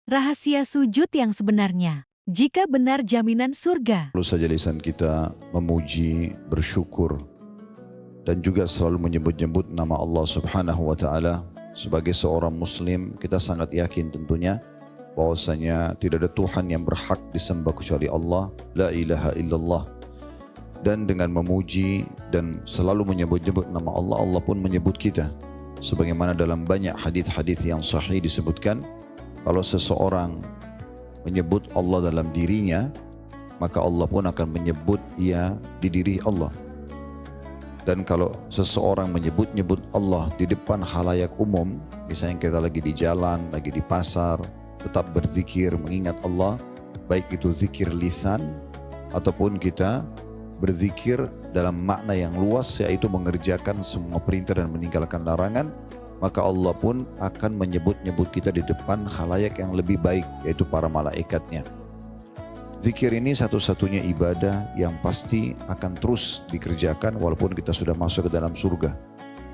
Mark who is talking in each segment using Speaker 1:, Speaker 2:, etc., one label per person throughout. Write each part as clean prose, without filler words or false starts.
Speaker 1: Rahasia sujud yang sebenarnya. Jika benar jaminan surga.
Speaker 2: Perlu saja lisan kita memuji, bersyukur, dan juga selalu menyebut-nyebut nama Allah Subhanahu wa Ta'ala. Sebagai seorang Muslim, kita sangat yakin tentunya bahwasanya tidak ada Tuhan yang berhak disembah kecuali Allah, la ilaha illallah. Dan dengan memuji dan selalu menyebut-nyebut nama Allah, Allah pun menyebut kita. Sebagaimana dalam banyak hadis-hadis yang sahih disebutkan, kalau seseorang menyebut Allah dalam dirinya, maka Allah pun akan menyebut ia di diri Allah. Dan kalau seseorang menyebut-nyebut Allah di depan khalayak umum, misalnya kita lagi di jalan, lagi di pasar, tetap berzikir, mengingat Allah, baik itu zikir lisan ataupun kita berzikir dalam makna yang luas, yaitu mengerjakan semua perintah dan meninggalkan larangan, maka Allah pun akan menyebut-nyebut kita di depan khalayak yang lebih baik, yaitu para malaikatnya. Zikir ini satu-satunya ibadah yang pasti akan terus dikerjakan walaupun kita sudah masuk ke dalam surga.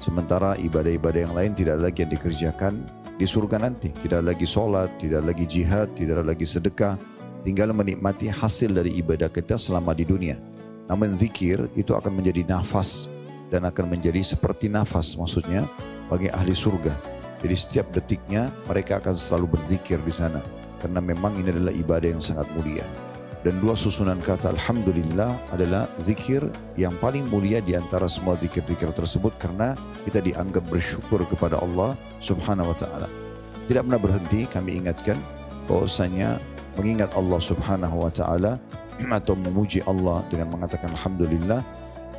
Speaker 2: Sementara ibadah-ibadah yang lain tidak lagi yang dikerjakan di surga nanti. Tidak lagi sholat, tidak lagi jihad, tidak lagi sedekah. Tinggal menikmati hasil dari ibadah kita selama di dunia. Namun zikir itu akan menjadi nafas dan akan menjadi seperti nafas, maksudnya bagi ahli surga. Jadi setiap detiknya mereka akan selalu berzikir di sana. Karena memang ini adalah ibadah yang sangat mulia. Dan dua susunan kata Alhamdulillah adalah zikir yang paling mulia di antara semua zikir-zikir tersebut, karena kita dianggap bersyukur kepada Allah Subhanahu wa Ta'ala. Tidak pernah berhenti kami ingatkan bahwasanya mengingat Allah Subhanahu wa Ta'ala atau memuji Allah dengan mengatakan Alhamdulillah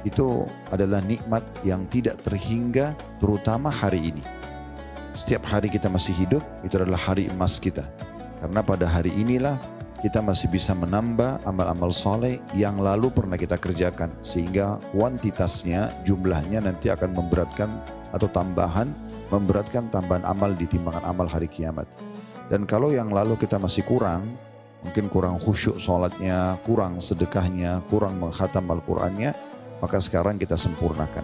Speaker 2: itu adalah nikmat yang tidak terhingga, terutama hari ini. Setiap hari kita masih hidup, itu adalah hari emas kita. Karena pada hari inilah kita masih bisa menambah amal-amal soleh yang lalu pernah kita kerjakan. Sehingga kuantitasnya, jumlahnya nanti akan memberatkan atau memberatkan tambahan amal di timbangan amal hari kiamat. Dan kalau yang lalu kita masih kurang, mungkin kurang khusyuk sholatnya, kurang sedekahnya, kurang menghatam Al-Qur'annya, maka sekarang kita sempurnakan.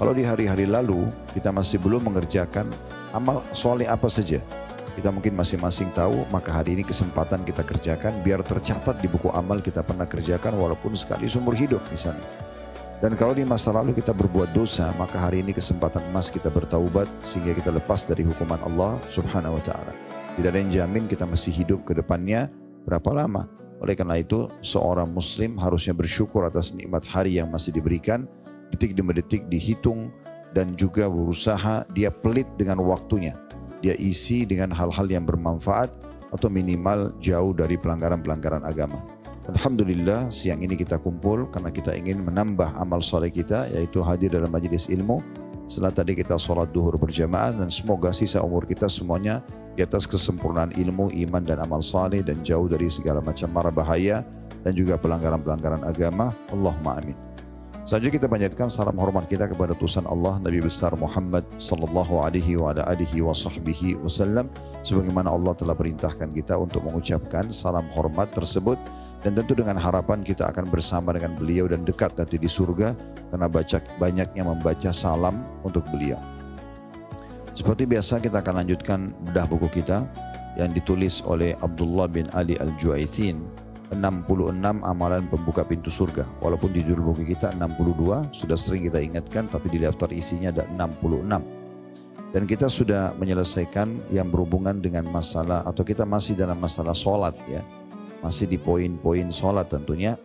Speaker 2: Kalau di hari-hari lalu kita masih belum mengerjakan amal soleh apa saja, kita mungkin masing-masing tahu, maka hari ini kesempatan kita kerjakan biar tercatat di buku amal kita pernah kerjakan walaupun sekali seumur hidup misalnya. Dan kalau di masa lalu kita berbuat dosa, maka hari ini kesempatan emas kita bertaubat sehingga kita lepas dari hukuman Allah Subhanahu wa Ta'ala. Tidak ada yang jamin kita masih hidup ke depannya berapa lama. Oleh karena itu seorang muslim harusnya bersyukur atas nikmat hari yang masih diberikan, detik demi detik dihitung, dan juga berusaha dia pelit dengan waktunya. Dia isi dengan hal-hal yang bermanfaat atau minimal jauh dari pelanggaran-pelanggaran agama. Alhamdulillah siang ini kita kumpul karena kita ingin menambah amal soleh kita, yaitu hadir dalam majelis ilmu. Setelah tadi kita sholat duhur berjamaah, dan semoga sisa umur kita semuanya di atas kesempurnaan ilmu, iman dan amal saleh, dan jauh dari segala macam mara bahaya dan juga pelanggaran-pelanggaran agama. Allahumma amin. Selanjutnya kita panjatkan salam hormat kita kepada utusan Allah Nabi besar Muhammad sallallahu alaihi wa ala alihi wa sahbihi wasallam, sebagaimana Allah telah perintahkan kita untuk mengucapkan salam hormat tersebut, dan tentu dengan harapan kita akan bersama dengan beliau dan dekat nanti di surga karena banyaknya membaca salam untuk beliau. Seperti biasa kita akan lanjutkan bedah buku kita yang ditulis oleh Abdullah bin Ali Al-Juaithin, 66 amalan pembuka pintu surga. Walaupun di judul buku kita 62, sudah sering kita ingatkan, tapi di daftar isinya ada 66. Dan kita sudah menyelesaikan yang berhubungan dengan masalah, atau kita masih dalam masalah sholat ya. Masih di poin-poin sholat tentunya,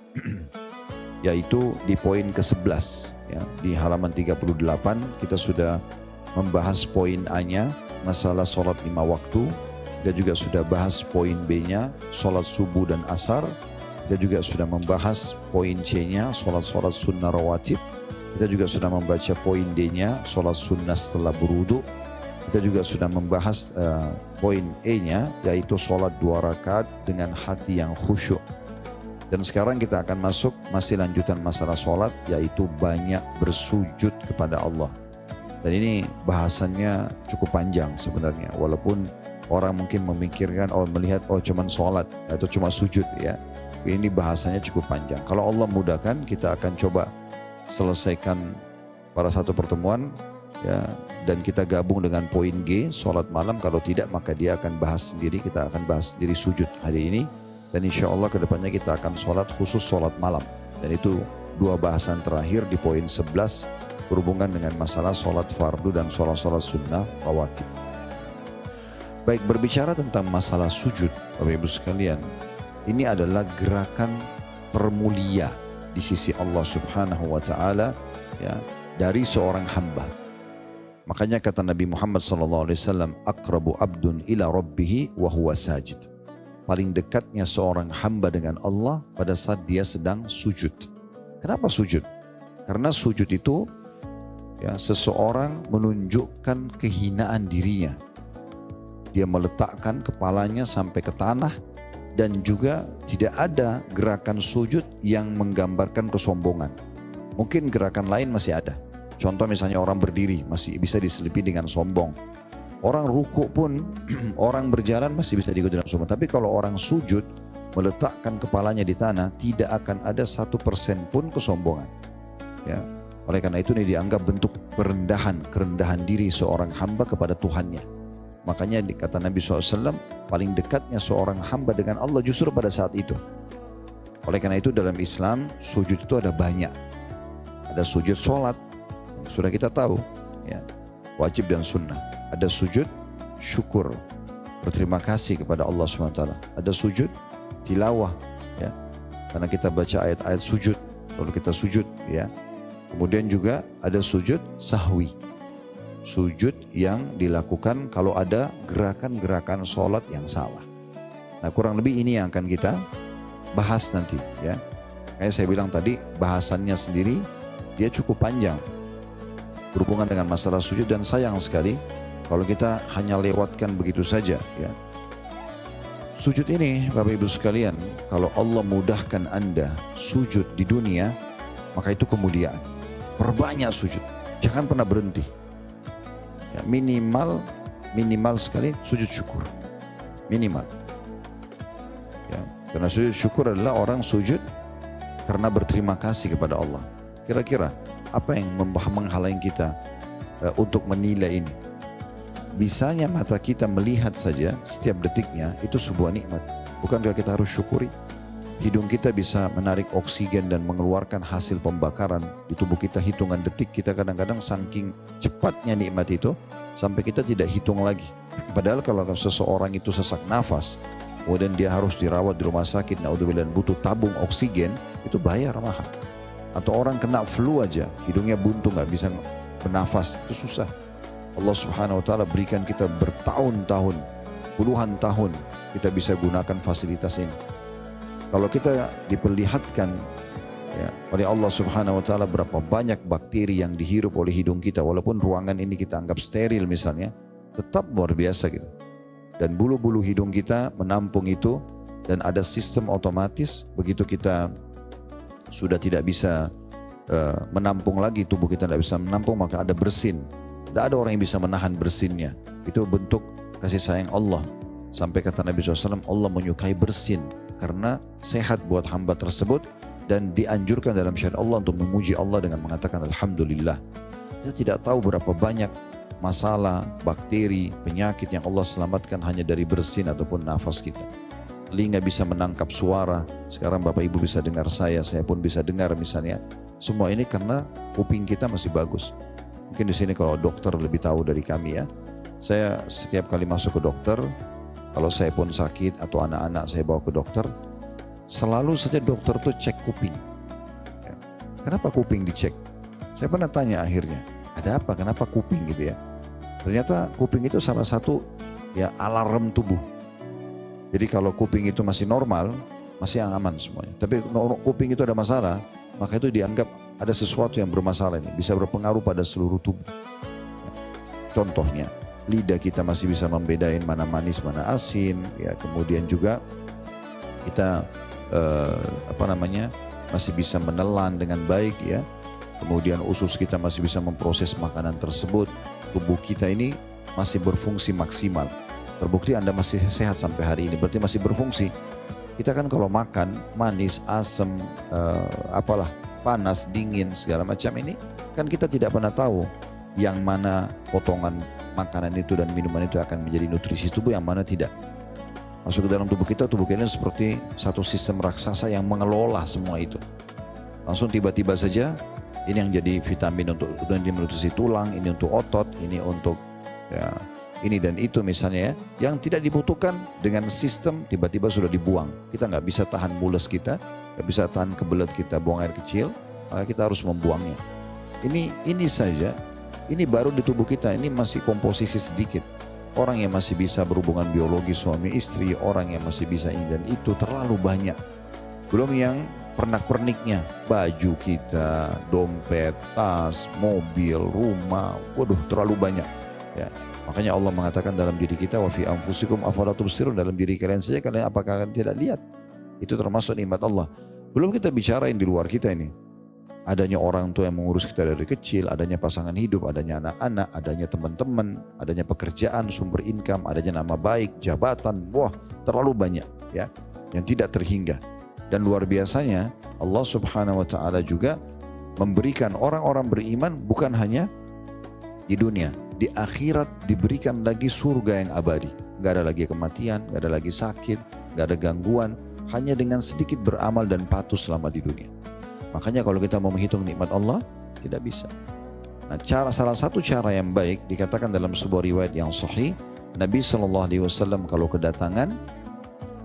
Speaker 2: yaitu di poin ke-11 ya. Di halaman 38 kita sudah membahas poin A-nya, masalah sholat 5 waktu. Kita juga sudah bahas poin B-nya, sholat subuh dan asar. Kita juga sudah membahas poin C-nya, sholat sunnah rawatib. Kita juga sudah membaca poin D-nya, sholat sunnah setelah berwudu. Kita juga sudah membahas poin E-nya, yaitu sholat 2 rakaat dengan hati yang khusyuk. Dan sekarang kita akan masuk masih lanjutan masalah sholat, yaitu banyak bersujud kepada Allah. Dan ini bahasannya cukup panjang sebenarnya, walaupun orang mungkin memikirkan, melihat cuman sholat atau cuma sujud ya. Ini bahasanya cukup panjang. Kalau Allah mudahkan, kita akan coba selesaikan pada satu pertemuan ya, dan kita gabung dengan poin G, sholat malam. Kalau tidak maka dia akan bahas sendiri, kita akan bahas sendiri sujud hari ini. Dan insya Allah kedepannya kita akan sholat khusus sholat malam. Dan itu dua bahasan terakhir di poin 11 berhubungan dengan masalah sholat fardu dan sholat-sholat sunnah rawatib. Baik, berbicara tentang masalah sujud, Bapak Ibu sekalian, ini adalah gerakan permulia di sisi Allah Subhanahu wa Ta'ala, ya, dari seorang hamba. Makanya kata Nabi Muhammad SAW, akrabu abdun ila rabbihi wa huwa sajid. Paling dekatnya seorang hamba dengan Allah pada saat dia sedang sujud. Kenapa sujud? Karena sujud itu, ya, seseorang menunjukkan kehinaan dirinya. Dia meletakkan kepalanya sampai ke tanah, dan juga tidak ada gerakan sujud yang menggambarkan kesombongan. Mungkin gerakan lain masih ada. Contoh misalnya orang berdiri masih bisa diselipi dengan sombong. Orang ruku pun, orang berjalan masih bisa diikuti dengan sombong. Tapi kalau orang sujud, meletakkan kepalanya di tanah, tidak akan ada 1% pun kesombongan. Ya. Oleh karena itu ini dianggap bentuk kerendahan diri seorang hamba kepada Tuhannya. Makanya kata Nabi SAW, paling dekatnya seorang hamba dengan Allah justru pada saat itu. Oleh karena itu dalam Islam, sujud itu ada banyak. Ada sujud sholat, sudah kita tahu, ya, wajib dan sunnah. Ada sujud syukur, berterima kasih kepada Allah SWT. Ada sujud tilawah, ya, karena kita baca ayat-ayat sujud, lalu kita sujud, ya. Kemudian juga ada sujud sahwi, sujud yang dilakukan kalau ada gerakan-gerakan sholat yang salah. Nah, kurang lebih ini yang akan kita bahas nanti, ya. Kayak saya bilang tadi, bahasannya sendiri dia cukup panjang berhubungan dengan masalah sujud, dan sayang sekali kalau kita hanya lewatkan begitu saja, ya. Sujud ini Bapak Ibu sekalian, kalau Allah mudahkan Anda sujud di dunia, maka itu kemuliaan. Perbanyak sujud, jangan pernah berhenti. Ya, minimal sekali sujud syukur, minimal. Ya, karena sujud syukur adalah orang sujud karena berterima kasih kepada Allah. Kira-kira apa yang menghalangi kita untuk menilai ini? Bisanya mata kita melihat saja setiap detiknya itu sebuah nikmat. Bukankah kita harus syukuri? Hidung kita bisa menarik oksigen dan mengeluarkan hasil pembakaran di tubuh kita hitungan detik. Kita kadang-kadang saking cepatnya nikmat itu sampai kita tidak hitung lagi. Padahal kalau seseorang itu sesak nafas, kemudian dia harus dirawat di rumah sakit, naudzubillah, dan butuh tabung oksigen, itu bayar mahal. Atau orang kena flu aja, hidungnya buntu, nggak bisa bernafas, itu susah. Allah Subhanahu wa Ta'ala berikan kita bertahun-tahun, puluhan tahun kita bisa gunakan fasilitas ini. Kalau kita diperlihatkan, ya, oleh Allah Subhanahu wa Ta'ala berapa banyak bakteri yang dihirup oleh hidung kita, walaupun ruangan ini kita anggap steril misalnya, tetap luar biasa gitu. Dan bulu-bulu hidung kita menampung itu, dan ada sistem otomatis begitu kita sudah tidak bisa menampung lagi, tubuh kita tidak bisa menampung, maka ada bersin. Tidak ada orang yang bisa menahan bersinnya. Itu bentuk kasih sayang Allah. Sampai kata Nabi SAW, Allah menyukai bersin karena sehat buat hamba tersebut, dan dianjurkan dalam syariat Allah untuk memuji Allah dengan mengatakan Alhamdulillah. Kita tidak tahu berapa banyak masalah, bakteri, penyakit yang Allah selamatkan hanya dari bersin ataupun nafas kita. Telinga bisa menangkap suara. Sekarang Bapak Ibu bisa dengar saya pun bisa dengar misalnya. Semua ini karena kuping kita masih bagus. Mungkin di sini kalau dokter lebih tahu dari kami, ya. Saya setiap kali masuk ke dokter, kalau saya pun sakit atau anak-anak saya bawa ke dokter, selalu saja dokter tuh cek kuping. Ya. Kenapa kuping dicek? Saya pernah tanya akhirnya, ada apa? Kenapa kuping gitu ya? Ternyata kuping itu salah satu, ya, alarm tubuh. Jadi kalau kuping itu masih normal, masih aman semuanya. Tapi kalau kuping itu ada masalah, maka itu dianggap ada sesuatu yang bermasalah ini, bisa berpengaruh pada seluruh tubuh. Contohnya, lidah kita masih bisa membedain mana manis, mana asin, ya. Kemudian juga kita masih bisa menelan dengan baik, ya. Kemudian usus kita masih bisa memproses makanan tersebut. Tubuh kita ini masih berfungsi maksimal. Terbukti Anda masih sehat sampai hari ini, berarti masih berfungsi. Kita kan kalau makan manis, asam, panas, dingin, segala macam ini kan kita tidak pernah tahu yang mana potongan makanan itu dan minuman itu akan menjadi nutrisi tubuh, yang mana tidak. Masuk ke dalam tubuh kita seperti satu sistem raksasa yang mengelola semua itu. Langsung tiba-tiba saja ini yang jadi vitamin untuk nutrisi tulang, ini untuk otot, ini untuk ya, ini dan itu misalnya ya, yang tidak dibutuhkan dengan sistem tiba-tiba sudah dibuang. Kita nggak bisa tahan mules kita, nggak bisa tahan kebelet kita buang air kecil, maka kita harus membuangnya. Ini saja, ini baru di tubuh kita, ini masih komposisi sedikit. Orang yang masih bisa berhubungan biologi suami istri, orang yang masih bisa ini dan itu terlalu banyak. Belum yang pernak-perniknya, baju kita, dompet, tas, mobil, rumah, waduh terlalu banyak. Ya, makanya Allah mengatakan dalam diri kita, wa fi anfusikum afala tubsirun, dalam diri kalian saja kalian apakah kalian tidak lihat? Itu termasuk nikmat Allah. Belum kita bicarain di luar kita ini. Adanya orang tua yang mengurus kita dari kecil, adanya pasangan hidup, adanya anak-anak, adanya teman-teman, adanya pekerjaan, sumber income, adanya nama baik, jabatan, wah terlalu banyak ya yang tidak terhingga. Dan luar biasanya Allah Subhanahu wa taala juga memberikan orang-orang beriman bukan hanya di dunia, di akhirat diberikan lagi surga yang abadi. Gak ada lagi kematian, gak ada lagi sakit, gak ada gangguan, hanya dengan sedikit beramal dan patuh selama di dunia. Makanya kalau kita mau menghitung nikmat Allah, tidak bisa. Nah, salah satu cara yang baik dikatakan dalam sebuah riwayat yang sahih, Nabi SAW kalau kedatangan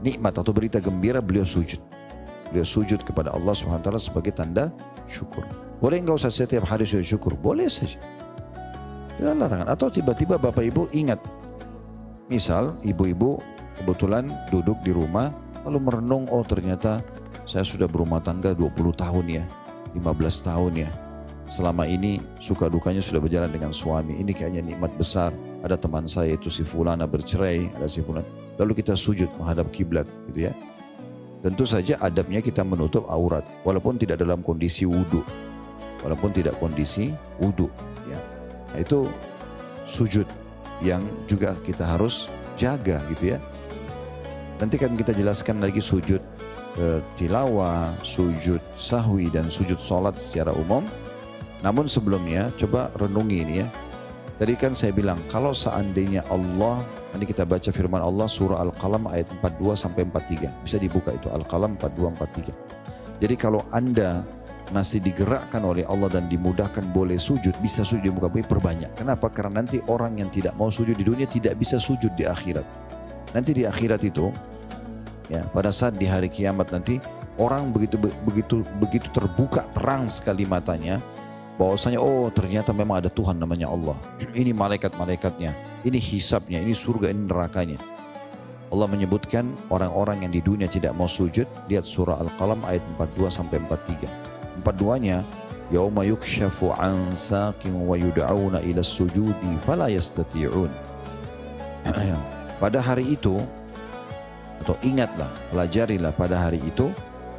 Speaker 2: nikmat atau berita gembira, beliau sujud. Beliau sujud kepada Allah SWT sebagai tanda syukur. Boleh enggak usah setiap hari sujud syukur? Boleh saja. Tidak larangan. Atau tiba-tiba Bapak Ibu ingat, misal ibu-ibu kebetulan duduk di rumah, lalu merenung, oh ternyata saya sudah berumah tangga 20 tahun ya, 15 tahun ya. Selama ini suka dukanya sudah berjalan dengan suami. Ini kayaknya nikmat besar. Ada teman saya itu si fulana bercerai, ada si fulan. Lalu kita sujud menghadap kiblat gitu ya. Tentu saja adabnya kita menutup aurat walaupun tidak dalam kondisi wudu. Walaupun tidak kondisi wudu ya. Nah, itu sujud yang juga kita harus jaga gitu ya. Nanti kan kita jelaskan lagi sujud tilawah, sujud sahwi dan sujud sholat secara umum. Namun sebelumnya coba renungi ini ya. Tadi kan saya bilang kalau seandainya Allah, nanti kita baca firman Allah surah Al-Qalam ayat 42 sampai 43. Bisa dibuka itu Al-Qalam 42 43. Jadi kalau Anda masih digerakkan oleh Allah dan dimudahkan boleh sujud, bisa sujud di muka bumi, perbanyak. Kenapa? Karena nanti orang yang tidak mau sujud di dunia tidak bisa sujud di akhirat. Nanti di akhirat itu ya, pada saat di hari kiamat nanti orang begitu terbuka terang sekali matanya bahwasanya oh ternyata memang ada Tuhan namanya Allah. Ini malaikat-malaikatnya, ini hisabnya, ini surga, ini nerakanya. Allah menyebutkan orang-orang yang di dunia tidak mau sujud. Lihat surah Al-Qalam ayat 42 sampai 43. 42-nya yauma yukshafu an saqin wa yud'auna ila sujudi fala yastati'un. Pada hari itu, atau ingatlah, pelajarilah pada hari itu,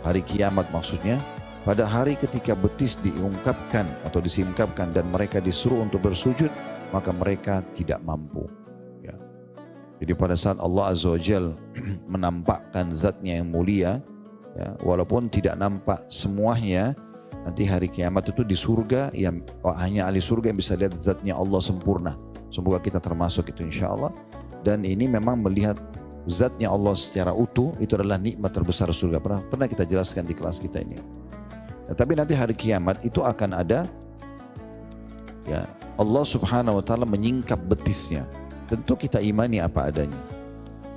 Speaker 2: hari kiamat maksudnya, pada hari ketika betis diungkapkan atau disingkapkan dan mereka disuruh untuk bersujud, maka mereka tidak mampu. Ya. Jadi pada saat Allah Azza wa Jal menampakkan zatnya yang mulia, ya, walaupun tidak nampak semuanya, nanti hari kiamat itu di surga, yang hanya ahli surga yang bisa lihat zatnya Allah sempurna. Semoga kita termasuk itu insya Allah. Dan ini memang melihat zatnya Allah secara utuh itu adalah nikmat terbesar surga. Pernah kita jelaskan di kelas kita ini. Nah, tapi nanti hari kiamat itu akan ada ya Allah Subhanahu wa taala menyingkap betisnya. Tentu kita imani apa adanya.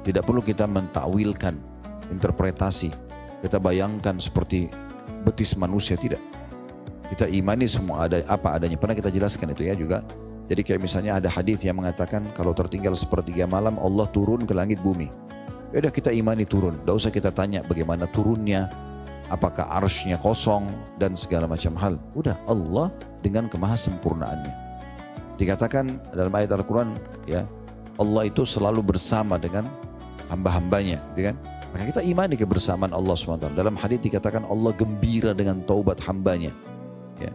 Speaker 2: Tidak perlu kita mentakwilkan, interpretasi. Kita bayangkan seperti betis manusia, tidak. Kita imani semua ada apa adanya. Pernah kita jelaskan itu ya juga. Jadi kayak misalnya ada hadis yang mengatakan kalau tertinggal sepertiga malam Allah turun ke langit bumi. Ya udah kita imani turun. Tidak usah kita tanya bagaimana turunnya, apakah arsy-nya kosong dan segala macam hal. Udah Allah dengan kemahasempurnaannya. Dikatakan dalam ayat Al-Quran ya Allah itu selalu bersama dengan hamba-hambanya, gitu kan? Maka kita imani kebersamaan Allah SWT. Dalam hadis dikatakan Allah gembira dengan taubat hambanya. Ya.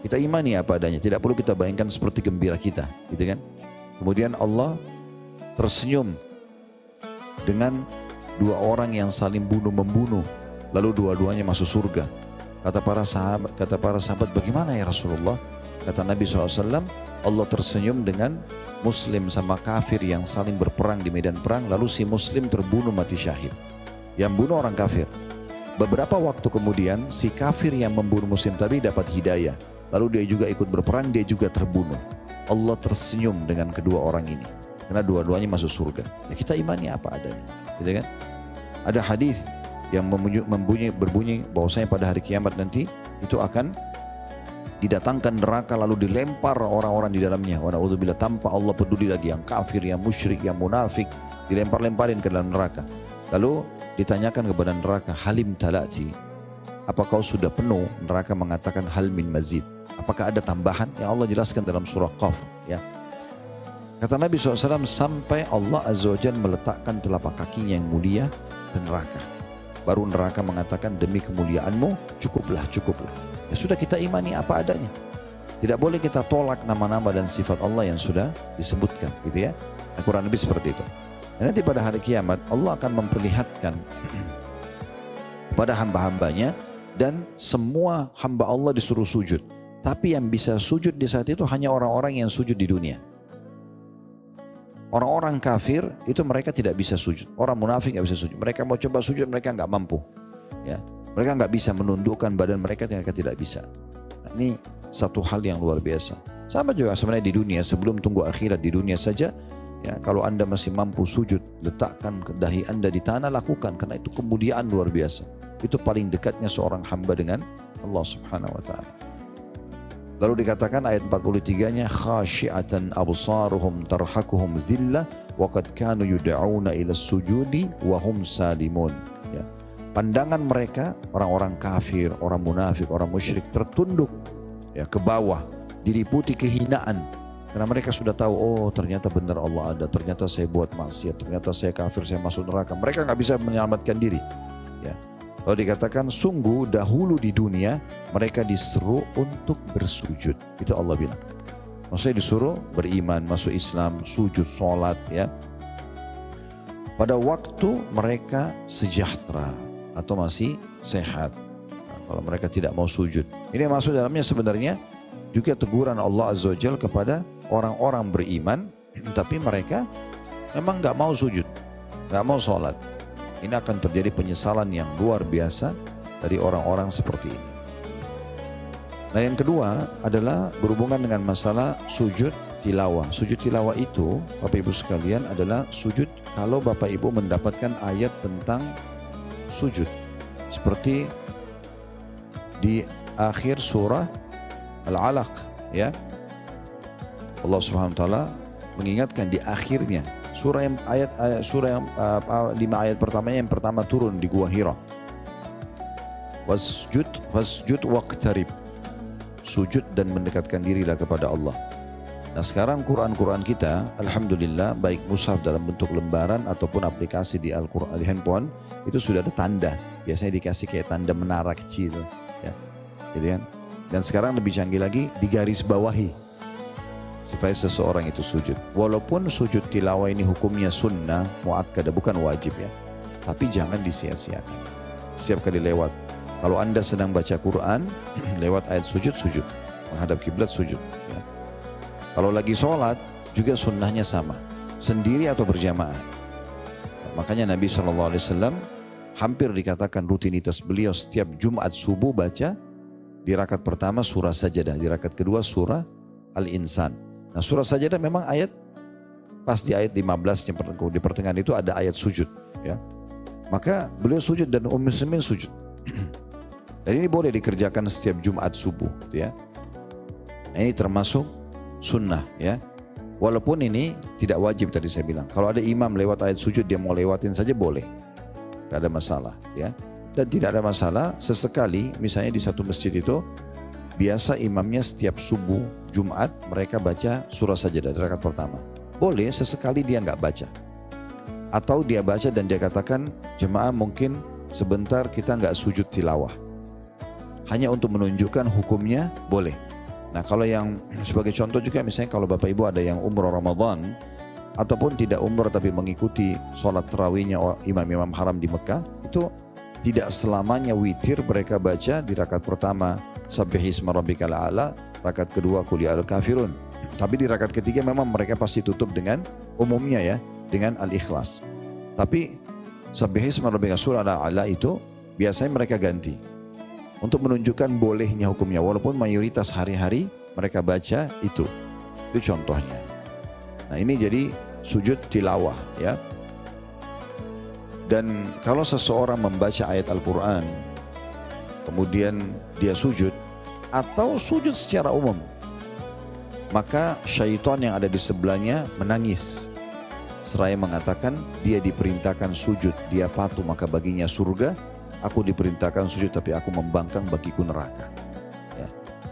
Speaker 2: Kita imani apa adanya, tidak perlu kita bayangkan seperti gembira kita, gitu kan? Kemudian Allah tersenyum dengan dua orang yang saling bunuh-membunuh, lalu dua-duanya masuk surga. Kata para sahabat, bagaimana ya Rasulullah? Kata Nabi SAW, Allah tersenyum dengan muslim sama kafir yang saling berperang di medan perang, lalu si muslim terbunuh mati syahid. Yang bunuh orang kafir. Beberapa waktu kemudian si kafir yang membunuh muslim tadi dapat hidayah. Lalu dia juga ikut berperang, dia juga terbunuh. Allah tersenyum dengan kedua orang ini. Karena dua-duanya masuk surga. Ya kita imani apa adanya. Gitu kan? Ada hadis yang berbunyi bahwasanya pada hari kiamat nanti itu akan didatangkan neraka lalu dilempar orang-orang di dalamnya. Wa na'udzubillah, tanpa Allah peduli lagi, yang kafir, yang musyrik, yang munafik, dilempar-lemparin ke dalam neraka. Lalu ditanyakan kepada neraka, halim talati, apa kau sudah penuh? Neraka mengatakan hal min mazid, apakah ada tambahan? Yang Allah jelaskan dalam surah Qaf, ya. Kata Nabi SAW, sampai Allah Azza wa Jalla meletakkan telapak kakinya yang mulia ke neraka. Baru neraka mengatakan, demi kemuliaanmu cukuplah, cukuplah. Ya sudah, kita imani apa adanya. Tidak boleh kita tolak nama-nama dan sifat Allah yang sudah disebutkan, gitu ya. Kurang lebih seperti itu. Dan nanti pada hari kiamat Allah akan memperlihatkan kepada hamba-hambanya, dan semua hamba Allah disuruh sujud. Tapi yang bisa sujud di saat itu hanya orang-orang yang sujud di dunia. Orang-orang kafir itu mereka tidak bisa sujud. Orang munafik nggak bisa sujud. Mereka mau coba sujud, mereka nggak mampu. Ya. Mereka nggak bisa menundukkan badan mereka tidak bisa. Nah, ini satu hal yang luar biasa. Sama juga sebenarnya di dunia, sebelum tunggu akhirat, di dunia saja, ya, kalau Anda masih mampu sujud, letakkan dahi Anda di tanah, lakukan, karena itu kemuliaan luar biasa. Itu paling dekatnya seorang hamba dengan Allah Subhanahu wa taala. Lalu dikatakan ayat 43-nya, khasyi'atan absaruhum tarhaquhum dhillah wa qad kanu yud'auna ila sujudi wa hum salimun. Ya. Pandangan mereka, orang-orang kafir, orang munafik, orang musyrik, tertunduk ya ke bawah, diliputi kehinaan. Karena mereka sudah tahu, oh ternyata benar Allah ada, ternyata saya buat maksiat, ternyata saya kafir, saya masuk neraka. Mereka nggak bisa menyelamatkan diri. Ya. Lalu dikatakan, sungguh dahulu di dunia mereka disuruh untuk bersujud. Itu Allah bilang. Maksudnya disuruh beriman, masuk Islam, sujud, sholat. Ya. Pada waktu mereka sejahtera atau masih sehat. Nah, kalau mereka tidak mau sujud. Ini masuk dalamnya sebenarnya juga teguran Allah Azza wa Jalla kepada orang-orang beriman, tapi mereka memang nggak mau sujud, nggak mau sholat. Ini akan terjadi penyesalan yang luar biasa dari orang-orang seperti ini. Nah, yang kedua adalah berhubungan dengan masalah sujud tilawah. Sujud tilawah itu, Bapak Ibu sekalian, adalah sujud kalau Bapak Ibu mendapatkan ayat tentang sujud. Seperti di akhir surah Al-Alaq, ya. Allah Subhanahu wa taala mengingatkan di akhirnya surah yang 5 ayat pertamanya, yang pertama turun di Gua Hira. Wasjud waqtarib. Sujud dan mendekatkan dirilah kepada Allah. Nah, sekarang Quran kita, alhamdulillah, baik mushaf dalam bentuk lembaran ataupun aplikasi di Al-Quran di handphone, itu sudah ada tanda. Biasanya dikasih kayak tanda menara kecil, ya. Gitu kan? Dan sekarang lebih canggih lagi, digaris bawahi supaya seseorang itu sujud. Walaupun sujud tilawah ini hukumnya sunnah muakkadah, bukan wajib, ya. Tapi jangan disia-siakan. Setiap kali lewat, kalau Anda sedang baca Quran, lewat ayat sujud, sujud. Menghadap kiblat, sujud, ya. Kalau lagi sholat juga sunnahnya sama, sendiri atau berjamaah. Makanya Nabi SAW hampir dikatakan rutinitas beliau setiap Jumat subuh baca di rakaat pertama surah Sajadah, di rakaat kedua surah Al-Insan. Nah, surah Sajadah memang ayat pas di ayat 15 di pertengahan itu ada ayat sujud, ya. Maka beliau sujud dan muslimin sujud. Dan ini boleh dikerjakan setiap Jumat subuh, ya. Ini termasuk sunnah, ya. Walaupun ini tidak wajib tadi saya bilang. Kalau ada imam lewat ayat sujud, dia mau lewatin saja boleh. Tidak ada masalah, ya. Dan tidak ada masalah sesekali, misalnya di satu masjid itu biasa imamnya setiap subuh Jumat mereka baca surah Sajadah rakaat pertama. Boleh sesekali dia nggak baca. Atau dia baca dan dia katakan, jemaah mungkin sebentar kita nggak sujud tilawah. Hanya untuk menunjukkan hukumnya boleh. Nah, kalau yang sebagai contoh juga misalnya kalau Bapak Ibu ada yang umroh Ramadan ataupun tidak umroh tapi mengikuti sholat tarawihnya imam-imam haram di Mekah, itu tidak selamanya witir mereka baca di rakaat pertama Sabbihisma rabbikal a'la, rakaat kedua Qul ya ayyuhal kafirun. Tapi di rakaat ketiga memang mereka pasti tutup dengan umumnya ya, dengan Al-Ikhlas. Tapi Sabbihisma rabbikal a'la itu biasanya mereka ganti untuk menunjukkan bolehnya hukumnya, walaupun mayoritas hari-hari mereka baca itu contohnya. Nah ini jadi sujud tilawah ya. Dan kalau seseorang membaca ayat Al-Quran kemudian dia sujud atau sujud secara umum, maka syaitan yang ada di sebelahnya menangis seraya mengatakan dia diperintahkan sujud, dia patuh maka baginya surga, aku diperintahkan sujud tapi aku membangkang bagiku neraka ya.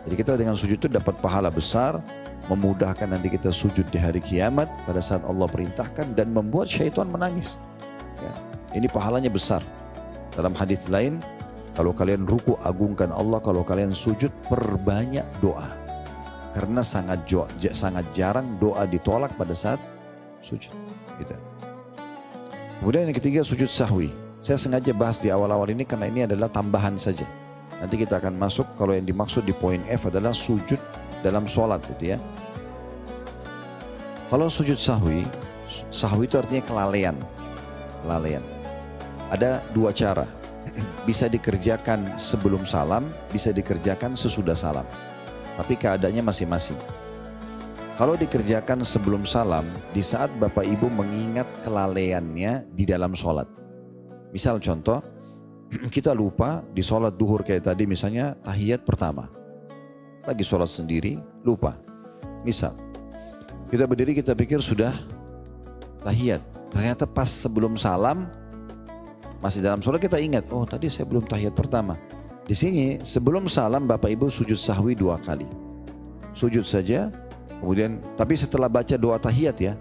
Speaker 2: Jadi kita dengan sujud itu dapat pahala besar, memudahkan nanti kita sujud di hari kiamat pada saat Allah perintahkan, dan membuat syaitan menangis ya. Ini pahalanya besar. Dalam hadis lain, kalau kalian ruku agungkan Allah, kalau kalian sujud perbanyak doa, karena sangat jarang doa ditolak pada saat sujud gitu. Kemudian yang ketiga sujud sahwi. Saya sengaja bahas di awal-awal ini karena ini adalah tambahan saja. Nanti kita akan masuk, kalau yang dimaksud di poin F adalah sujud dalam sholat gitu ya. Kalau sujud sahwi, sahwi itu artinya kelalaian. Ada dua cara. Bisa dikerjakan sebelum salam, bisa dikerjakan sesudah salam. Tapi keadaannya masing-masing. Kalau dikerjakan sebelum salam, di saat Bapak Ibu mengingat kelalaiannya di dalam sholat. Misal contoh, kita lupa di sholat duhur kayak tadi misalnya tahiyat pertama. Lagi sholat sendiri, lupa. Misal, kita berdiri kita pikir sudah tahiyat. Ternyata pas sebelum salam, masih dalam sholat kita ingat, oh tadi saya belum tahiyat pertama. Di sini sebelum salam Bapak Ibu sujud sahwi 2 kali. Sujud saja. Kemudian, tapi setelah baca doa tahiyat ya,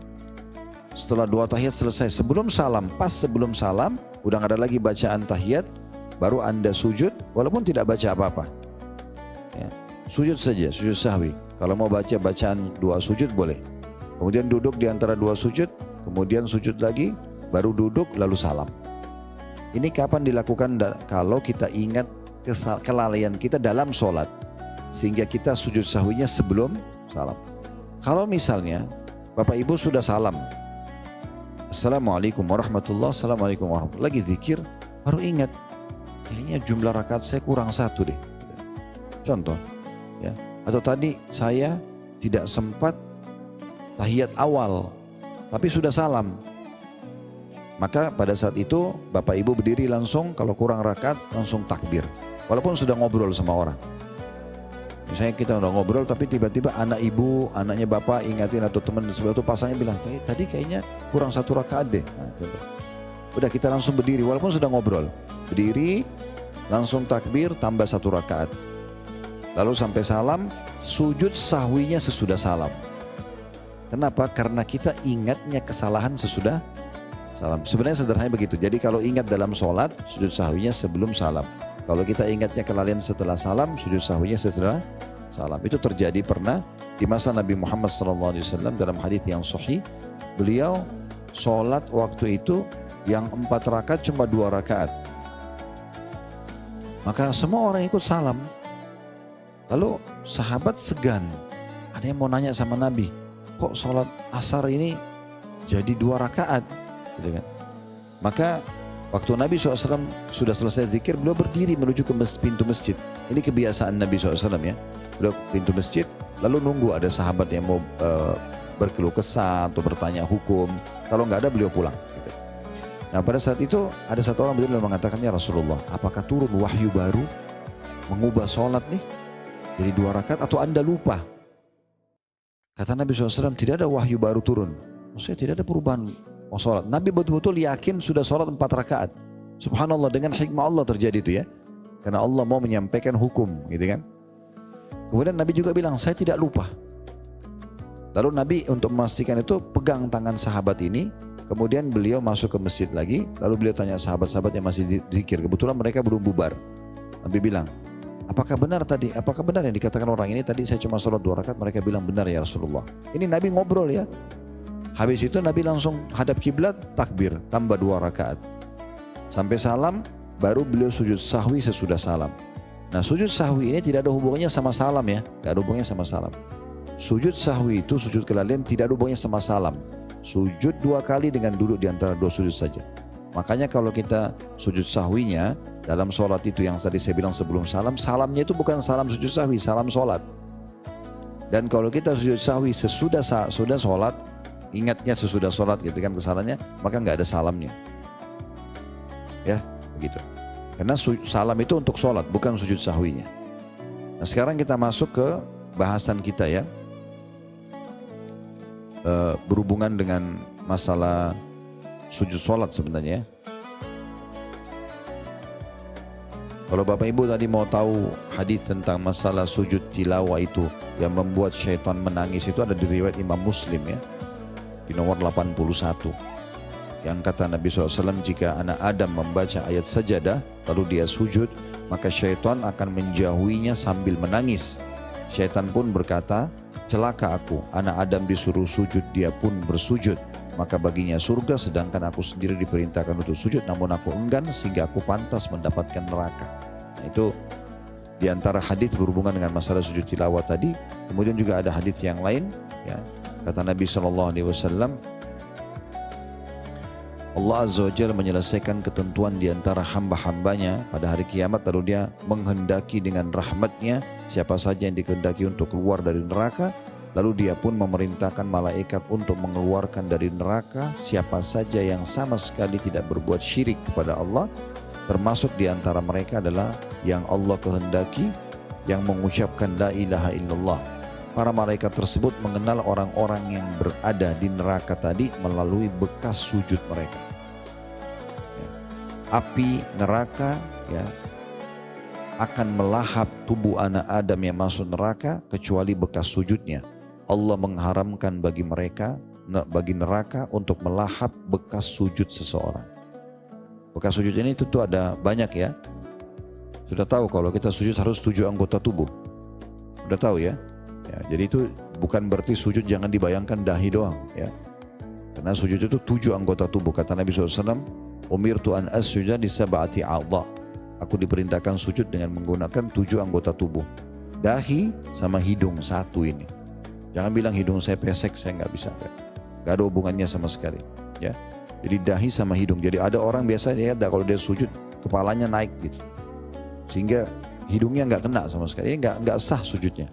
Speaker 2: setelah doa tahiyat selesai, sebelum salam, pas sebelum salam, udah gak ada lagi bacaan tahiyat, baru Anda sujud, walaupun tidak baca apa-apa. Ya, sujud saja, sujud sahwi. Kalau mau baca bacaan doa sujud boleh. Kemudian duduk di antara 2 sujud, kemudian sujud lagi, baru duduk lalu salam. Ini kapan dilakukan? Kalau kita ingat kelalaian kita dalam sholat, sehingga kita sujud sahwinya sebelum salam. Kalau misalnya Bapak Ibu sudah salam, Assalamualaikum warahmatullahi wabarakatuh, Assalamualaikum warahmatullahi wabarakatuh, lagi zikir, baru ingat, kayaknya jumlah rakaat saya kurang 1 deh. Contoh, ya. Atau tadi saya tidak sempat tahiyat awal, tapi sudah salam. Maka pada saat itu Bapak Ibu berdiri langsung, kalau kurang rakaat langsung takbir. Walaupun sudah ngobrol sama orang. Misalnya kita udah ngobrol tapi tiba-tiba anak ibu, anaknya bapak ingatin atau teman sebelah itu pasangnya bilang, tadi kayaknya kurang 1 rakaat deh. Nah, udah kita langsung berdiri walaupun sudah ngobrol. Berdiri, langsung takbir tambah 1 rakaat. Lalu sampai salam, sujud sahwinya sesudah salam. Kenapa? Karena kita ingatnya kesalahan sesudah salam. Sebenarnya sederhananya begitu. Jadi kalau ingat dalam sholat, sujud sahwinya sebelum salam. Kalau kita ingatnya kelalaian setelah salam, sujud sahwinya setelah salam. Itu terjadi pernah di masa Nabi Muhammad SAW dalam hadis yang sahih. Beliau sholat waktu itu yang 4 rakaat cuma 2 rakaat. Maka semua orang ikut salam. Lalu sahabat segan. Ada yang mau nanya sama Nabi, kok sholat asar ini jadi 2 rakaat? Gitu kan? Maka waktu Nabi SAW sudah selesai zikir, beliau berdiri menuju ke pintu masjid. Ini kebiasaan Nabi SAW ya. Beliau pintu masjid, lalu nunggu ada sahabat yang mau berkeluh kesah atau bertanya hukum. Kalau nggak ada beliau pulang. Gitu. Nah pada saat itu ada satu orang beliau mengatakannya, Rasulullah, apakah turun wahyu baru mengubah sholat nih jadi 2 rakaat atau Anda lupa? Kata Nabi SAW, tidak ada wahyu baru turun. Maksudnya tidak ada perubahan sholat. Nabi betul-betul yakin sudah sholat 4 rakaat. Subhanallah, dengan hikmah Allah terjadi itu ya. Karena Allah mau menyampaikan hukum gitu kan. Kemudian Nabi juga bilang, saya tidak lupa. Lalu Nabi untuk memastikan itu pegang tangan sahabat ini. Kemudian beliau masuk ke masjid lagi. Lalu beliau tanya sahabat-sahabat yang masih zikir. Kebetulan mereka belum bubar. Nabi bilang, apakah benar tadi? Apakah benar yang dikatakan orang ini tadi saya cuma sholat 2 rakaat? Mereka bilang benar ya Rasulullah. Ini Nabi ngobrol ya. Habis itu Nabi langsung hadap kiblat, takbir, tambah 2 rakaat. Sampai salam, baru beliau sujud sahwi sesudah salam. Nah sujud sahwi ini tidak ada hubungannya sama salam ya. Tidak ada hubungannya sama salam. Sujud sahwi itu, sujud kelalaian tidak ada hubungannya sama salam. Sujud 2 kali dengan duduk di antara 2 sujud saja. Makanya kalau kita sujud sahwinya dalam sholat itu yang tadi saya bilang sebelum salam, salamnya itu bukan salam sujud sahwi, salam sholat. Dan kalau kita sujud sahwi sesudah sholat, ingatnya sesudah sholat gitu kan kesalahannya, maka nggak ada salamnya. Ya, begitu. Karena salam itu untuk sholat, bukan sujud sahwinya. Nah sekarang kita masuk ke bahasan kita ya. Berhubungan dengan masalah sujud sholat sebenarnya. Kalau Bapak Ibu tadi mau tahu hadis tentang masalah sujud tilawah itu yang membuat syaitan menangis, itu ada di riwayat Imam Muslim ya, di nomor 81. Yang kata Nabi SAW, jika anak Adam membaca ayat sajadah lalu dia sujud, maka syaitan akan menjauhinya sambil menangis. Syaitan pun berkata, celaka aku, anak Adam disuruh sujud, dia pun bersujud. Maka baginya surga, sedangkan aku sendiri diperintahkan untuk sujud, namun aku enggan sehingga aku pantas mendapatkan neraka. Nah itu diantara hadis berhubungan dengan masalah sujud tilawah tadi. Kemudian juga ada hadis yang lain, ya. Kata Nabi SAW, Allah Azza wa Jalla menyelesaikan ketentuan diantara hamba-hambanya pada hari kiamat, lalu dia menghendaki dengan rahmatnya siapa saja yang dikehendaki untuk keluar dari neraka. Lalu dia pun memerintahkan malaikat untuk mengeluarkan dari neraka siapa saja yang sama sekali tidak berbuat syirik kepada Allah. Termasuk di antara mereka adalah yang Allah kehendaki, yang mengucapkan la ilaha illallah. Para malaikat tersebut mengenal orang-orang yang berada di neraka tadi melalui bekas sujud mereka. Api neraka ya akan melahap tubuh anak Adam yang masuk neraka kecuali bekas sujudnya. Allah mengharamkan bagi mereka, bagi neraka untuk melahap bekas sujud seseorang. Bekas sujud ini tentu ada banyak ya. Sudah tahu kalau kita sujud harus 7 anggota tubuh. Sudah tahu ya. Ya, jadi itu bukan berarti sujud jangan dibayangkan dahi doang ya. Karena sujud itu 7 anggota tubuh. Kata Nabi SAW, umirtu an asjuda li sab'ati a'dha. Aku diperintahkan sujud dengan menggunakan 7 anggota tubuh. Dahi sama hidung satu ini. Jangan bilang hidung saya pesek, saya nggak bisa. Nggak ada hubungannya sama sekali. Ya, jadi dahi sama hidung. Jadi ada orang biasanya ya kalau dia sujud kepalanya naik gitu, sehingga hidungnya nggak kena sama sekali. Nggak sah sujudnya.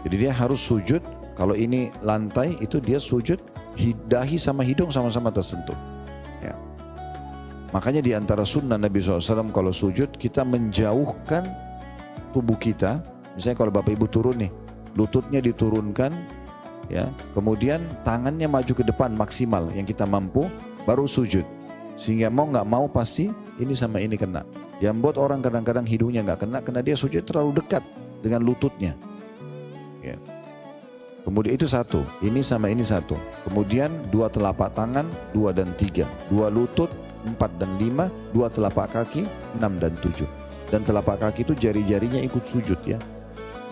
Speaker 2: Jadi dia harus sujud. Kalau ini lantai itu dia sujud dahi sama hidung sama-sama tersentuh. Ya. Makanya di antara sunnah Nabi SAW kalau sujud kita menjauhkan tubuh kita. Misalnya kalau Bapak Ibu turun nih, lututnya diturunkan, ya, kemudian tangannya maju ke depan maksimal yang kita mampu, baru sujud. Sehingga mau nggak mau pasti ini sama ini kena. Yang buat orang kadang-kadang hidungnya nggak kena, karena dia sujud terlalu dekat dengan lututnya. Ya. Kemudian itu satu, ini sama ini satu. Kemudian 2 telapak tangan, 2 dan 3, 2 lutut, 4 dan 5, 2 telapak kaki, 6 dan 7. Dan telapak kaki itu jari-jarinya ikut sujud ya.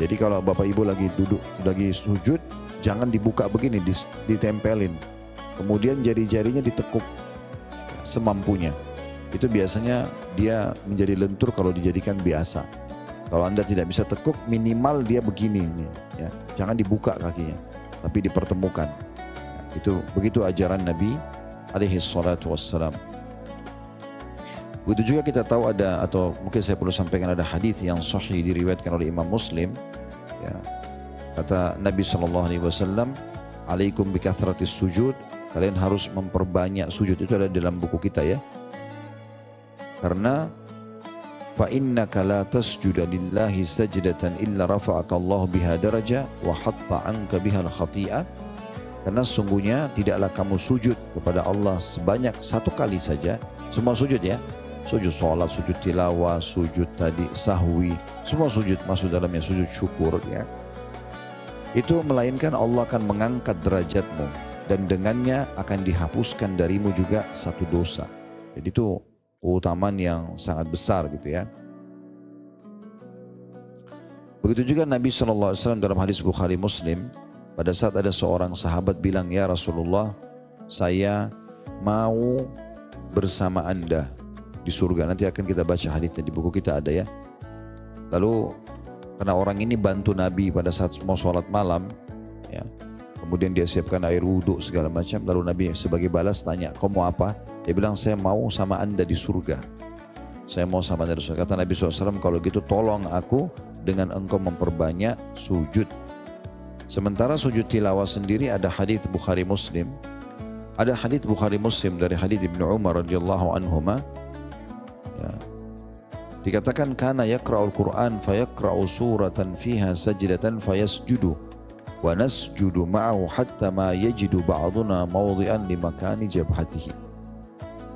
Speaker 2: Jadi kalau Bapak Ibu lagi duduk, lagi sujud, jangan dibuka begini, ditempelin. Kemudian jari-jarinya ditekuk semampunya. Itu biasanya dia menjadi lentur kalau dijadikan biasa. Kalau Anda tidak bisa tekuk, minimal dia begini. Ya. Jangan dibuka kakinya, tapi dipertemukan. Itu begitu ajaran Nabi alaihi salatu wassalam. Begitu juga kita tahu ada, atau mungkin saya perlu sampaikan, ada hadis yang sahih diriwayatkan oleh Imam Muslim. Ya. Kata Nabi SAW, alaikum bikathratis sujud, kalian harus memperbanyak sujud. Itu ada dalam buku kita ya. Karena fa innaka la tasjuda lillahi sajdatan illa rafa'aka Allah biha daraja wa hatta anka biha al-khati'ah. Karena sungguhnya tidaklah kamu sujud kepada Allah sebanyak 1 kali saja. Semua sujud ya. Sujud sholat, sujud tilawah, sujud tadi sahwi, semua sujud masuk dalamnya, sujud syukur ya. Itu melainkan Allah akan mengangkat derajatmu dan dengannya akan dihapuskan darimu juga 1 dosa. Jadi itu keutamaan yang sangat besar gitu ya. Begitu juga Nabi SAW dalam hadis Bukhari Muslim, pada saat ada seorang sahabat bilang, ya Rasulullah, saya mau bersama Anda di surga. Nanti akan kita baca hadisnya di buku kita ada ya. Lalu Karena orang ini bantu Nabi pada saat mau sholat malam, ya. Kemudian dia siapkan air wudhu segala macam. Lalu Nabi sebagai balas tanya, kau mau apa? Dia bilang, saya mau sama anda di surga. Saya mau sama anda di surga. Kata Nabi SAW, kalau gitu tolong aku dengan engkau memperbanyak sujud. Sementara sujud tilawah sendiri ada hadits Bukhari Muslim. Ada hadits Bukhari Muslim dari hadits Ibnu Umar radhiyallahu anhuma. Ya. Dikatakan kana yaqra'ul Qur'an fayaqra'u suratan fiha sajdatan fayasjudu wa nasjudu ma'ahu hatta ma yajidu ba'duna mawdi'an li makani jabhatihi.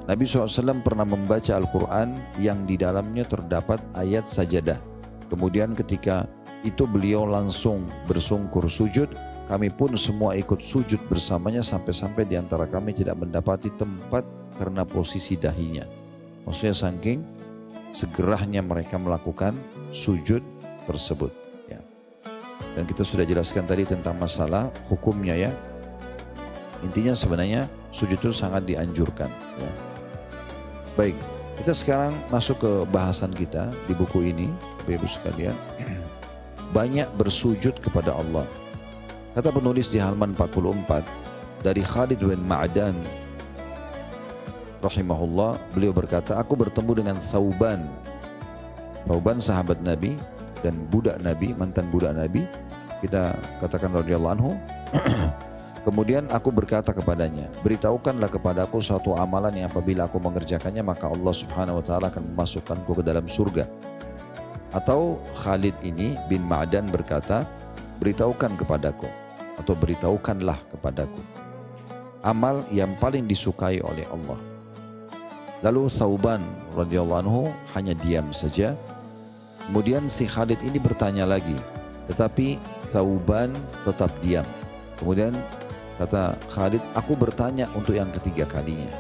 Speaker 2: Nabi SAW pernah membaca Al-Quran yang di dalamnya terdapat ayat sajadah. Kemudian ketika itu beliau langsung bersungkur sujud, kami pun semua ikut sujud bersamanya sampai-sampai di antara kami tidak mendapati tempat karena posisi dahinya. Maksudnya saking segerahnya mereka melakukan sujud tersebut. Ya. Dan kita sudah jelaskan tadi tentang masalah hukumnya ya. Intinya sebenarnya sujud itu sangat dianjurkan. Ya. Baik, kita sekarang masuk ke bahasan kita di buku ini, Bapak-Ibu sekalian. Banyak bersujud kepada Allah. Kata penulis di halaman 44 dari Khalid bin Ma'dan rahimahullah, beliau berkata, aku bertemu dengan Thauban sahabat Nabi dan budak Nabi, mantan budak Nabi, kita katakan radhiyallahu anhu. Kemudian aku berkata kepadanya, beritahukanlah kepadaku suatu amalan yang apabila aku mengerjakannya maka Allah Subhanahu wa taala akan memasukkanku ke dalam surga. Atau Khalid ini bin Ma'dan berkata, beritahukan kepadaku atau beritahukanlah kepadaku amal yang paling disukai oleh Allah. Lalu Thauban radhiyallahu anhu hanya diam saja. Kemudian si Khalid ini bertanya lagi, tetapi Thauban tetap diam. Kemudian kata Khalid, aku bertanya untuk yang ketiga kalinya.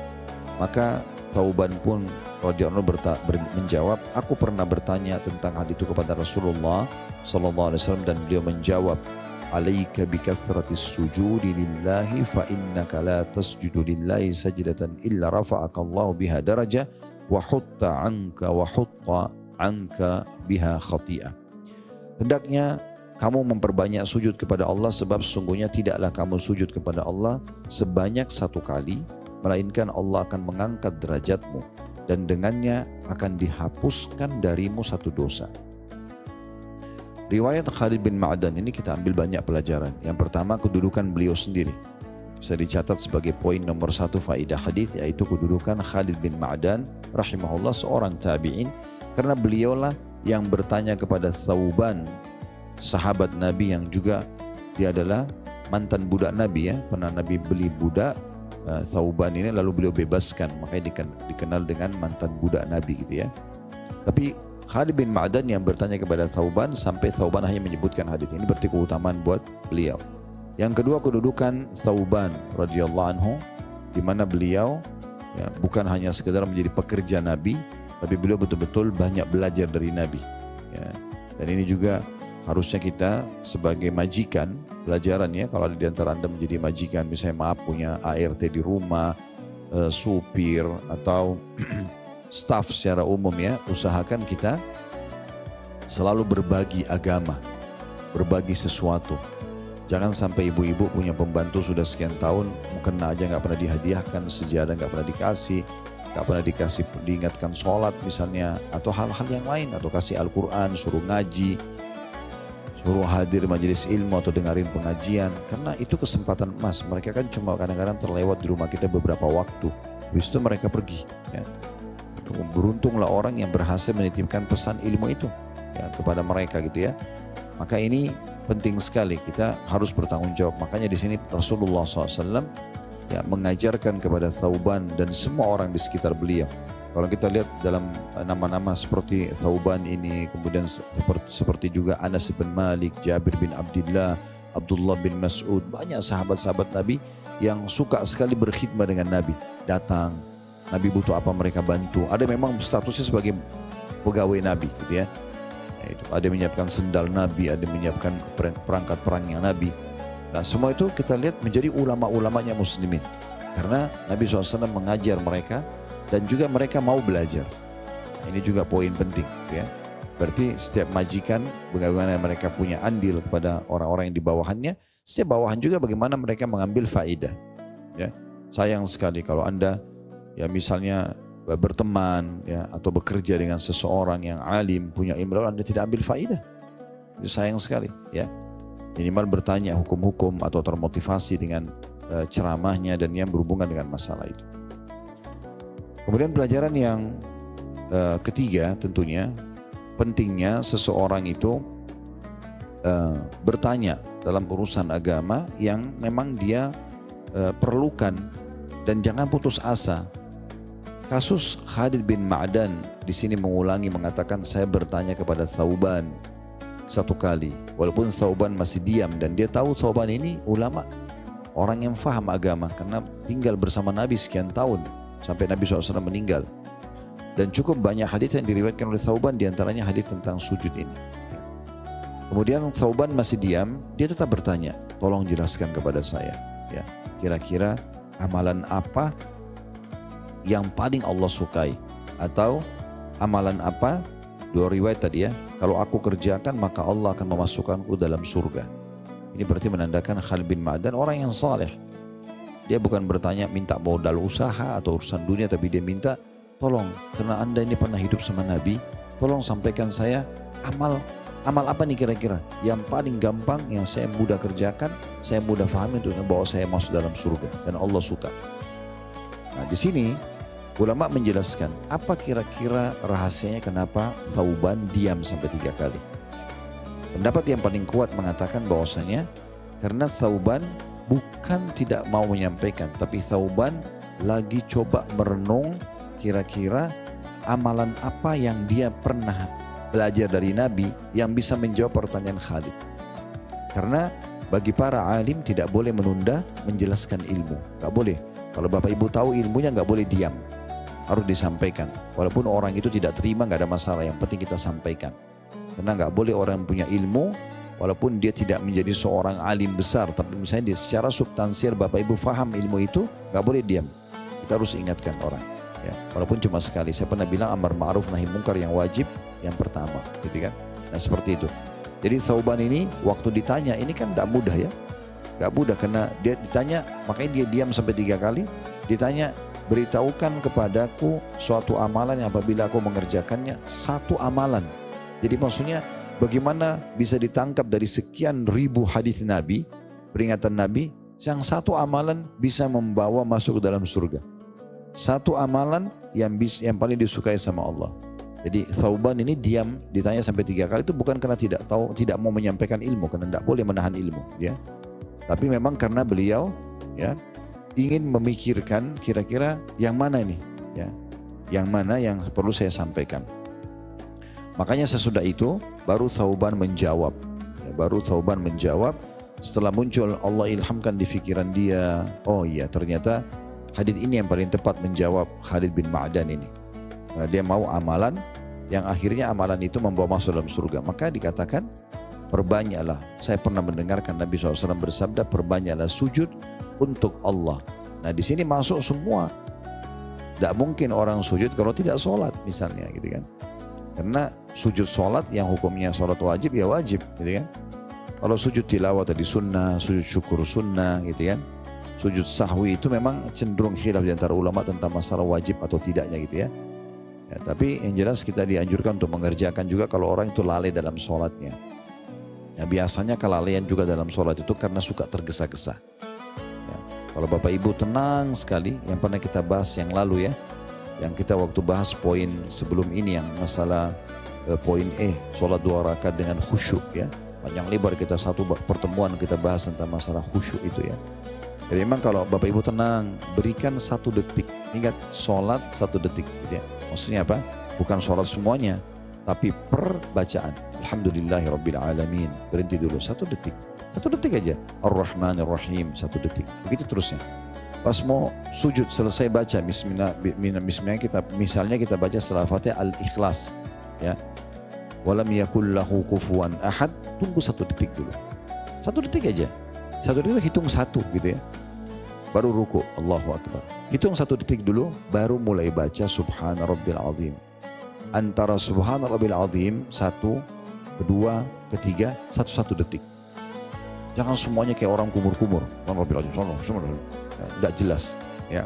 Speaker 2: Maka Thauban pun radhiyallahu anhu menjawab, aku pernah bertanya tentang hal itu kepada Rasulullah sallallahu alaihi wasallam dan beliau menjawab, alaika bikathratis sujudi lillahi fa innaka la tasjudu lillahi sajdatan illa rafa'aka Allah biha darajah wa hutta anka biha khati'ah. Hendaknya kamu memperbanyak sujud kepada Allah sebab sesungguhnya tidaklah kamu sujud kepada Allah sebanyak satu kali melainkan Allah akan mengangkat derajatmu dan dengannya akan dihapuskan darimu satu dosa. Riwayat Khalid bin Ma'dan ini kita ambil banyak pelajaran. Yang pertama, kedudukan beliau sendiri. Bisa dicatat sebagai poin nomor 1 faidah hadis, yaitu kedudukan Khalid bin Ma'dan rahimahullah seorang tabi'in, karena beliaulah yang bertanya kepada Thauban, sahabat Nabi yang juga dia adalah mantan budak Nabi ya, pernah Nabi beli budak Thauban ini lalu beliau bebaskan, makanya dikenal dengan mantan budak Nabi gitu ya. Tapi Khalid bin Ma'dan yang bertanya kepada Thauban sampai Thauban hanya menyebutkan hadis ini, berarti keutamaan buat beliau. Yang kedua, kedudukan Thauban radhiyallahu anhu, di mana beliau ya, bukan hanya sekedar menjadi pekerja Nabi, tapi beliau betul-betul banyak belajar dari Nabi. Ya. Dan ini juga harusnya kita sebagai majikan pelajaran ya, kalau ada di antara Anda menjadi majikan, misalnya maaf punya ART di rumah, supir atau staf secara umum ya, usahakan kita selalu berbagi agama, berbagi sesuatu. Jangan sampai ibu-ibu punya pembantu sudah sekian tahun, mungkin aja nggak pernah dihadiahkan sejadah, nggak pernah dikasih, diingatkan sholat misalnya, atau hal-hal yang lain, atau kasih Al-Quran, suruh ngaji, suruh hadir majelis ilmu atau dengerin pengajian, karena itu kesempatan emas. Mereka kan cuma kadang-kadang terlewat di rumah kita beberapa waktu, habis itu mereka pergi ya. Beruntunglah orang yang berhasil menitipkan pesan ilmu itu ya, kepada mereka gitu ya. Maka ini penting sekali, kita harus bertanggung jawab. Makanya di sini Rasulullah SAW ya, mengajarkan kepada Thauban dan semua orang di sekitar beliau. Kalau kita lihat dalam nama-nama seperti Thauban ini, kemudian seperti juga Anas bin Malik, Jabir bin Abdullah, Abdullah bin Mas'ud, banyak sahabat-sahabat Nabi yang suka sekali berkhidmat dengan Nabi. Datang, Nabi butuh apa mereka bantu. Ada memang statusnya sebagai pegawai Nabi gitu ya. Itu ada menyiapkan sendal Nabi, ada menyiapkan perangkat perangnya Nabi. Nah semua itu kita lihat menjadi ulama-ulamanya muslimin. Karena Nabi SAW mengajar mereka dan juga mereka mau belajar. Nah, ini juga poin penting gitu ya. Berarti setiap majikan bagaimana mereka punya andil kepada orang-orang yang di bawahannya, setiap bawahan juga bagaimana mereka mengambil faedah. Ya, sayang sekali kalau Anda ya misalnya berteman ya atau bekerja dengan seseorang yang alim punya ilmu lalu Anda tidak ambil faedah. Itu sayang sekali ya. Minimal bertanya hukum-hukum atau termotivasi dengan ceramahnya dan yang berhubungan dengan masalah itu. Kemudian pelajaran yang ketiga tentunya pentingnya seseorang itu bertanya dalam urusan agama yang memang dia perlukan dan jangan putus asa. Kasus Khalid bin Ma'dan di sini mengulangi mengatakan saya bertanya kepada Thauban satu kali, walaupun Thauban masih diam dan dia tahu Thauban ini ulama, orang yang faham agama karena tinggal bersama Nabi sekian tahun sampai Nabi SAW meninggal. Dan cukup banyak hadis yang diriwayatkan oleh Thauban, diantaranya hadis tentang sujud ini. Kemudian Thauban masih diam, dia tetap bertanya, tolong jelaskan kepada saya, ya, kira-kira amalan apa yang paling Allah sukai, atau amalan apa, dua riwayat tadi ya, kalau aku kerjakan maka Allah akan memasukkanku dalam surga. Ini berarti menandakan Khalid bin Ma'dan orang yang saleh. Dia bukan bertanya minta modal usaha atau urusan dunia, tapi dia minta tolong, karena Anda ini pernah hidup sama Nabi, tolong sampaikan saya amal apa nih kira-kira yang paling gampang, yang saya mudah kerjakan, saya mudah fahami untuk membawa saya masuk dalam surga dan Allah suka. Nah di sini ulama menjelaskan apa kira-kira rahasianya kenapa Thauban diam sampai 3 kali. Pendapat yang paling kuat mengatakan bahwasanya karena Thauban bukan tidak mau menyampaikan, tapi Thauban lagi coba merenung kira-kira amalan apa yang dia pernah belajar dari Nabi yang bisa menjawab pertanyaan Khalid. Karena bagi para alim tidak boleh menunda menjelaskan ilmu. Gak boleh. Kalau Bapak Ibu tahu ilmunya gak boleh diam. Harus disampaikan. Walaupun orang itu tidak terima gak ada masalah. Yang penting kita sampaikan. Karena gak boleh orang punya ilmu walaupun dia tidak menjadi seorang alim besar. Tapi misalnya dia secara substansial Bapak Ibu faham ilmu itu gak boleh diam. Kita harus ingatkan orang. Ya, walaupun cuma sekali. Saya pernah bilang amar ma'ruf nahi munkar yang wajib yang pertama, gitu kan? Nah seperti itu. Jadi Thauban ini waktu ditanya ini kan tidak mudah ya, nggak mudah karena dia ditanya, makanya dia diam sampai 3 kali. Ditanya, beritahukan kepadaku suatu amalan yang apabila aku mengerjakannya satu amalan. Jadi maksudnya bagaimana bisa ditangkap dari sekian ribu hadis Nabi, peringatan Nabi, yang satu amalan bisa membawa masuk ke dalam surga. Satu amalan yang paling disukai sama Allah. Jadi Thauban ini diam, ditanya sampai 3 kali itu bukan karena tidak tahu, tidak mau menyampaikan ilmu, karena tidak boleh menahan ilmu, ya. Tapi memang karena beliau, ya, ingin memikirkan kira-kira yang mana ini, ya, yang mana yang perlu saya sampaikan. Makanya sesudah itu baru Thauban menjawab, ya, baru Thauban menjawab. Setelah muncul Allah ilhamkan di pikiran dia, oh iya ternyata hadits ini yang paling tepat menjawab Khalid bin Ma'dan ini. Karena dia mau amalan yang akhirnya amalan itu membawa masuk dalam surga. Maka dikatakan perbanyaklah. Saya pernah mendengarkan Nabi SAW bersabda, perbanyaklah sujud untuk Allah. Nah di sini masuk semua. Tidak mungkin orang sujud kalau tidak sholat misalnya, gitu kan? Karena sujud sholat yang hukumnya sholat wajib ya wajib, gitu kan? Kalau sujud tilawah tadi sunnah, sujud syukur sunnah, gitu kan? Sujud sahwi itu memang cenderung khilaf di antara ulama tentang masalah wajib atau tidaknya, gitu ya. Ya, tapi yang jelas kita dianjurkan untuk mengerjakan juga kalau orang itu lalai dalam sholatnya. Ya, biasanya kelalaian juga dalam sholat itu karena suka tergesa-gesa. Ya, kalau Bapak Ibu tenang sekali, yang pernah kita bahas yang lalu ya, yang kita waktu bahas poin sebelum ini yang masalah poin sholat 2 rakaat dengan khusyuk ya. Panjang lebar kita satu pertemuan kita bahas tentang masalah khusyuk itu ya. Jadi memang kalau Bapak Ibu tenang, berikan 1 detik. Ingat sholat 1 detik gitu ya. Maksudnya apa? Bukan sholat semuanya, tapi per bacaan. Alhamdulillahirrabbilalamin. Berhenti dulu 1 detik. 1 detik aja. Ar-Rahmanir-Rahim 1 detik. Begitu terusnya. Pas mau sujud selesai baca Bismillah kita misalnya kita baca setelah Fatihah Al-Ikhlas ya. Walam yakul lahu kufuwan ahad. Tunggu 1 detik dulu. 1 detik aja. 1 detik hitung 1 gitu ya. Baru ruku, Allahu Akbar. Hitung 1 detik dulu, baru mulai baca Subhana Rabbil Azim. antara subhana rabbil azim 1, 2, ketiga 1 detik. Jangan semuanya kayak orang kumur-kumur. Subhana rabbil azim, enggak jelas ya.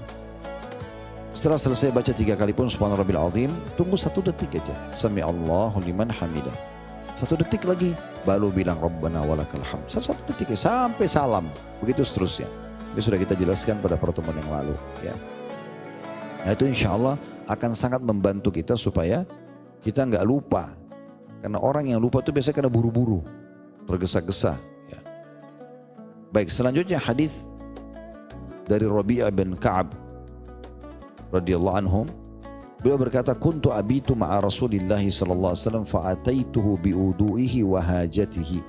Speaker 2: Setelah selesai baca 3 kali pun subhana rabbil azim, tunggu 1 detik aja. Sami Allahu liman hamidah. 1 detik lagi baru bilang Rabbana walakal hamd. 1 detik sampai salam. Begitu seterusnya. Ini sudah kita jelaskan pada pertemuan yang lalu ya. Nah itu insya Allah akan sangat membantu kita supaya kita nggak lupa. Karena orang yang lupa itu biasanya karena buru-buru, tergesa-gesa ya. Baik, selanjutnya hadis dari Rabi'ah bin Ka'ab radhiyallahu anhum, beliau berkata, kuntu abitu ma'a Rasulillah sallallahu alaihi wasallam fa ataituhu bi wudu'ihi wa hajatihi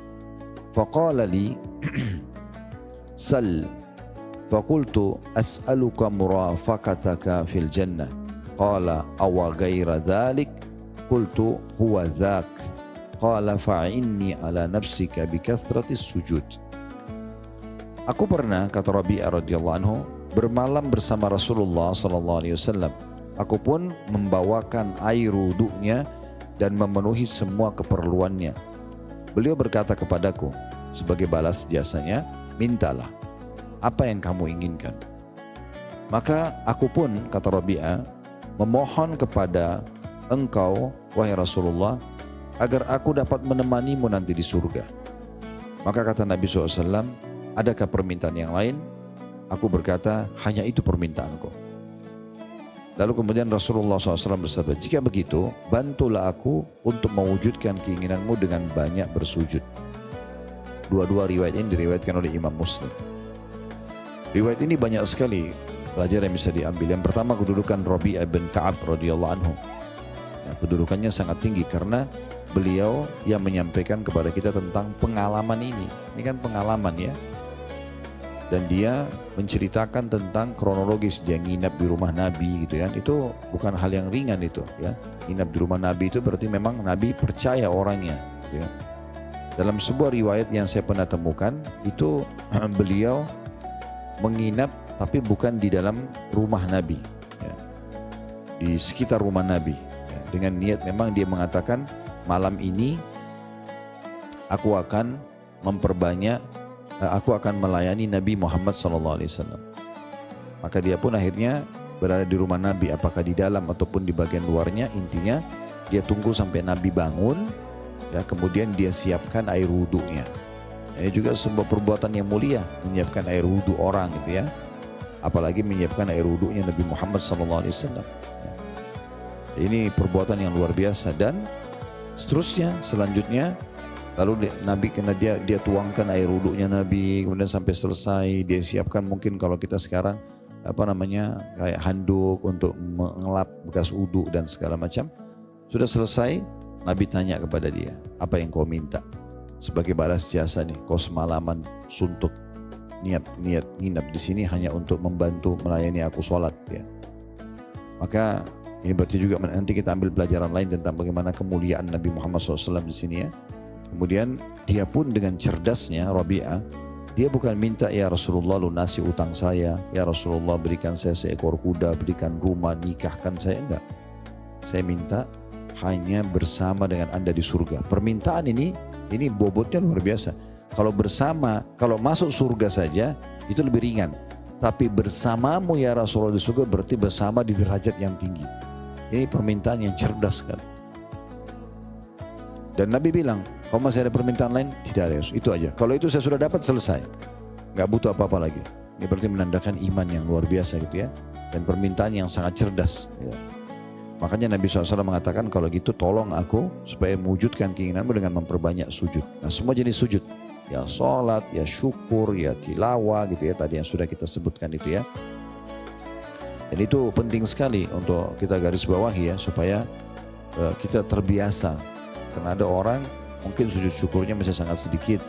Speaker 2: faqala li sal faqultu as'aluka murafaqataka fil jannah qala aw ghaira dhalik qultu huwa dhak qala fa'inni ala nafsika bi kathratis sujud. Aku pernah, kata Rabi'ah radhiyallahu anhu, bermalam bersama Rasulullah sallallahu alaihi wasallam. Aku pun membawakan air wuduknya dan memenuhi semua keperluannya. Beliau berkata kepadaku, sebagai balas jasanya, mintalah apa yang kamu inginkan. Maka aku pun, kata Rabi'ah, memohon kepada engkau, wahai Rasulullah, agar aku dapat menemanimu nanti di surga. Maka kata Nabi SAW, adakah permintaan yang lain? Aku berkata, hanya itu permintaanku. Lalu kemudian Rasulullah SAW bersabda, jika begitu, bantulah aku untuk mewujudkan keinginanmu dengan banyak bersujud. Dua-dua riwayat ini diriwayatkan oleh Imam Muslim. Riwayat ini banyak sekali pelajaran yang bisa diambil. Yang pertama, kedudukan Rabi'ah bin Ka'ab radhiyallahu anhu. Ya, kedudukannya sangat tinggi karena beliau yang menyampaikan kepada kita tentang pengalaman ini. Ini kan pengalaman ya. Dan dia menceritakan tentang kronologis dia nginap di rumah Nabi gitu kan. Itu bukan hal yang ringan itu ya. Nginap di rumah Nabi itu berarti memang Nabi percaya orangnya gitu ya. Dalam sebuah riwayat yang saya pernah temukan itu beliau menginap tapi bukan di dalam rumah Nabi ya. Di sekitar rumah Nabi ya. Dengan niat memang dia mengatakan malam ini aku akan melayani Nabi Muhammad SAW. Maka dia pun akhirnya berada di rumah Nabi, apakah di dalam ataupun di bagian luarnya, intinya dia tunggu sampai Nabi bangun, ya, kemudian dia siapkan air wudhunya. Ini juga sebuah perbuatan yang mulia, menyiapkan air wudhu orang gitu ya. Apalagi menyiapkan air wudhunya Nabi Muhammad SAW. Ya. Ini perbuatan yang luar biasa dan seterusnya, selanjutnya lalu Nabi kena dia tuangkan air wuduknya Nabi, kemudian sampai selesai dia siapkan mungkin kalau kita sekarang kayak handuk untuk mengelap bekas wuduk dan segala macam. Sudah selesai, Nabi tanya kepada dia, apa yang kau minta? Sebagai balas jasa nih, kau semalaman suntuk niat nginap di sini hanya untuk membantu melayani aku sholat ya. Maka ini berarti juga nanti kita ambil pelajaran lain tentang bagaimana kemuliaan Nabi Muhammad SAW di sini ya. Kemudian dia pun dengan cerdasnya Rabi'ah, dia bukan minta ya Rasulullah lunasi utang saya, ya Rasulullah berikan saya seekor kuda, berikan rumah, nikahkan saya, enggak. Saya minta hanya bersama dengan Anda di surga. Permintaan ini bobotnya luar biasa. Kalau masuk surga saja itu lebih ringan. Tapi bersamamu ya Rasulullah di surga berarti bersama di derajat yang tinggi. Ini permintaan yang cerdas sekali. Dan Nabi bilang, kalau masih ada permintaan lain? Tidak ada, itu aja. Kalau itu saya sudah dapat, selesai. Gak butuh apa-apa lagi. Ini berarti menandakan iman yang luar biasa gitu ya. Dan permintaan yang sangat cerdas. Ya. Makanya Nabi SAW mengatakan, kalau gitu tolong aku supaya mewujudkan keinginanmu dengan memperbanyak sujud. Nah semua jenis sujud. Ya sholat, ya syukur, ya tilawah gitu ya. Tadi yang sudah kita sebutkan itu ya. Dan itu penting sekali untuk kita garis bawahi ya. Supaya kita terbiasa. Karena ada orang mungkin sujud syukurnya masih sangat sedikit.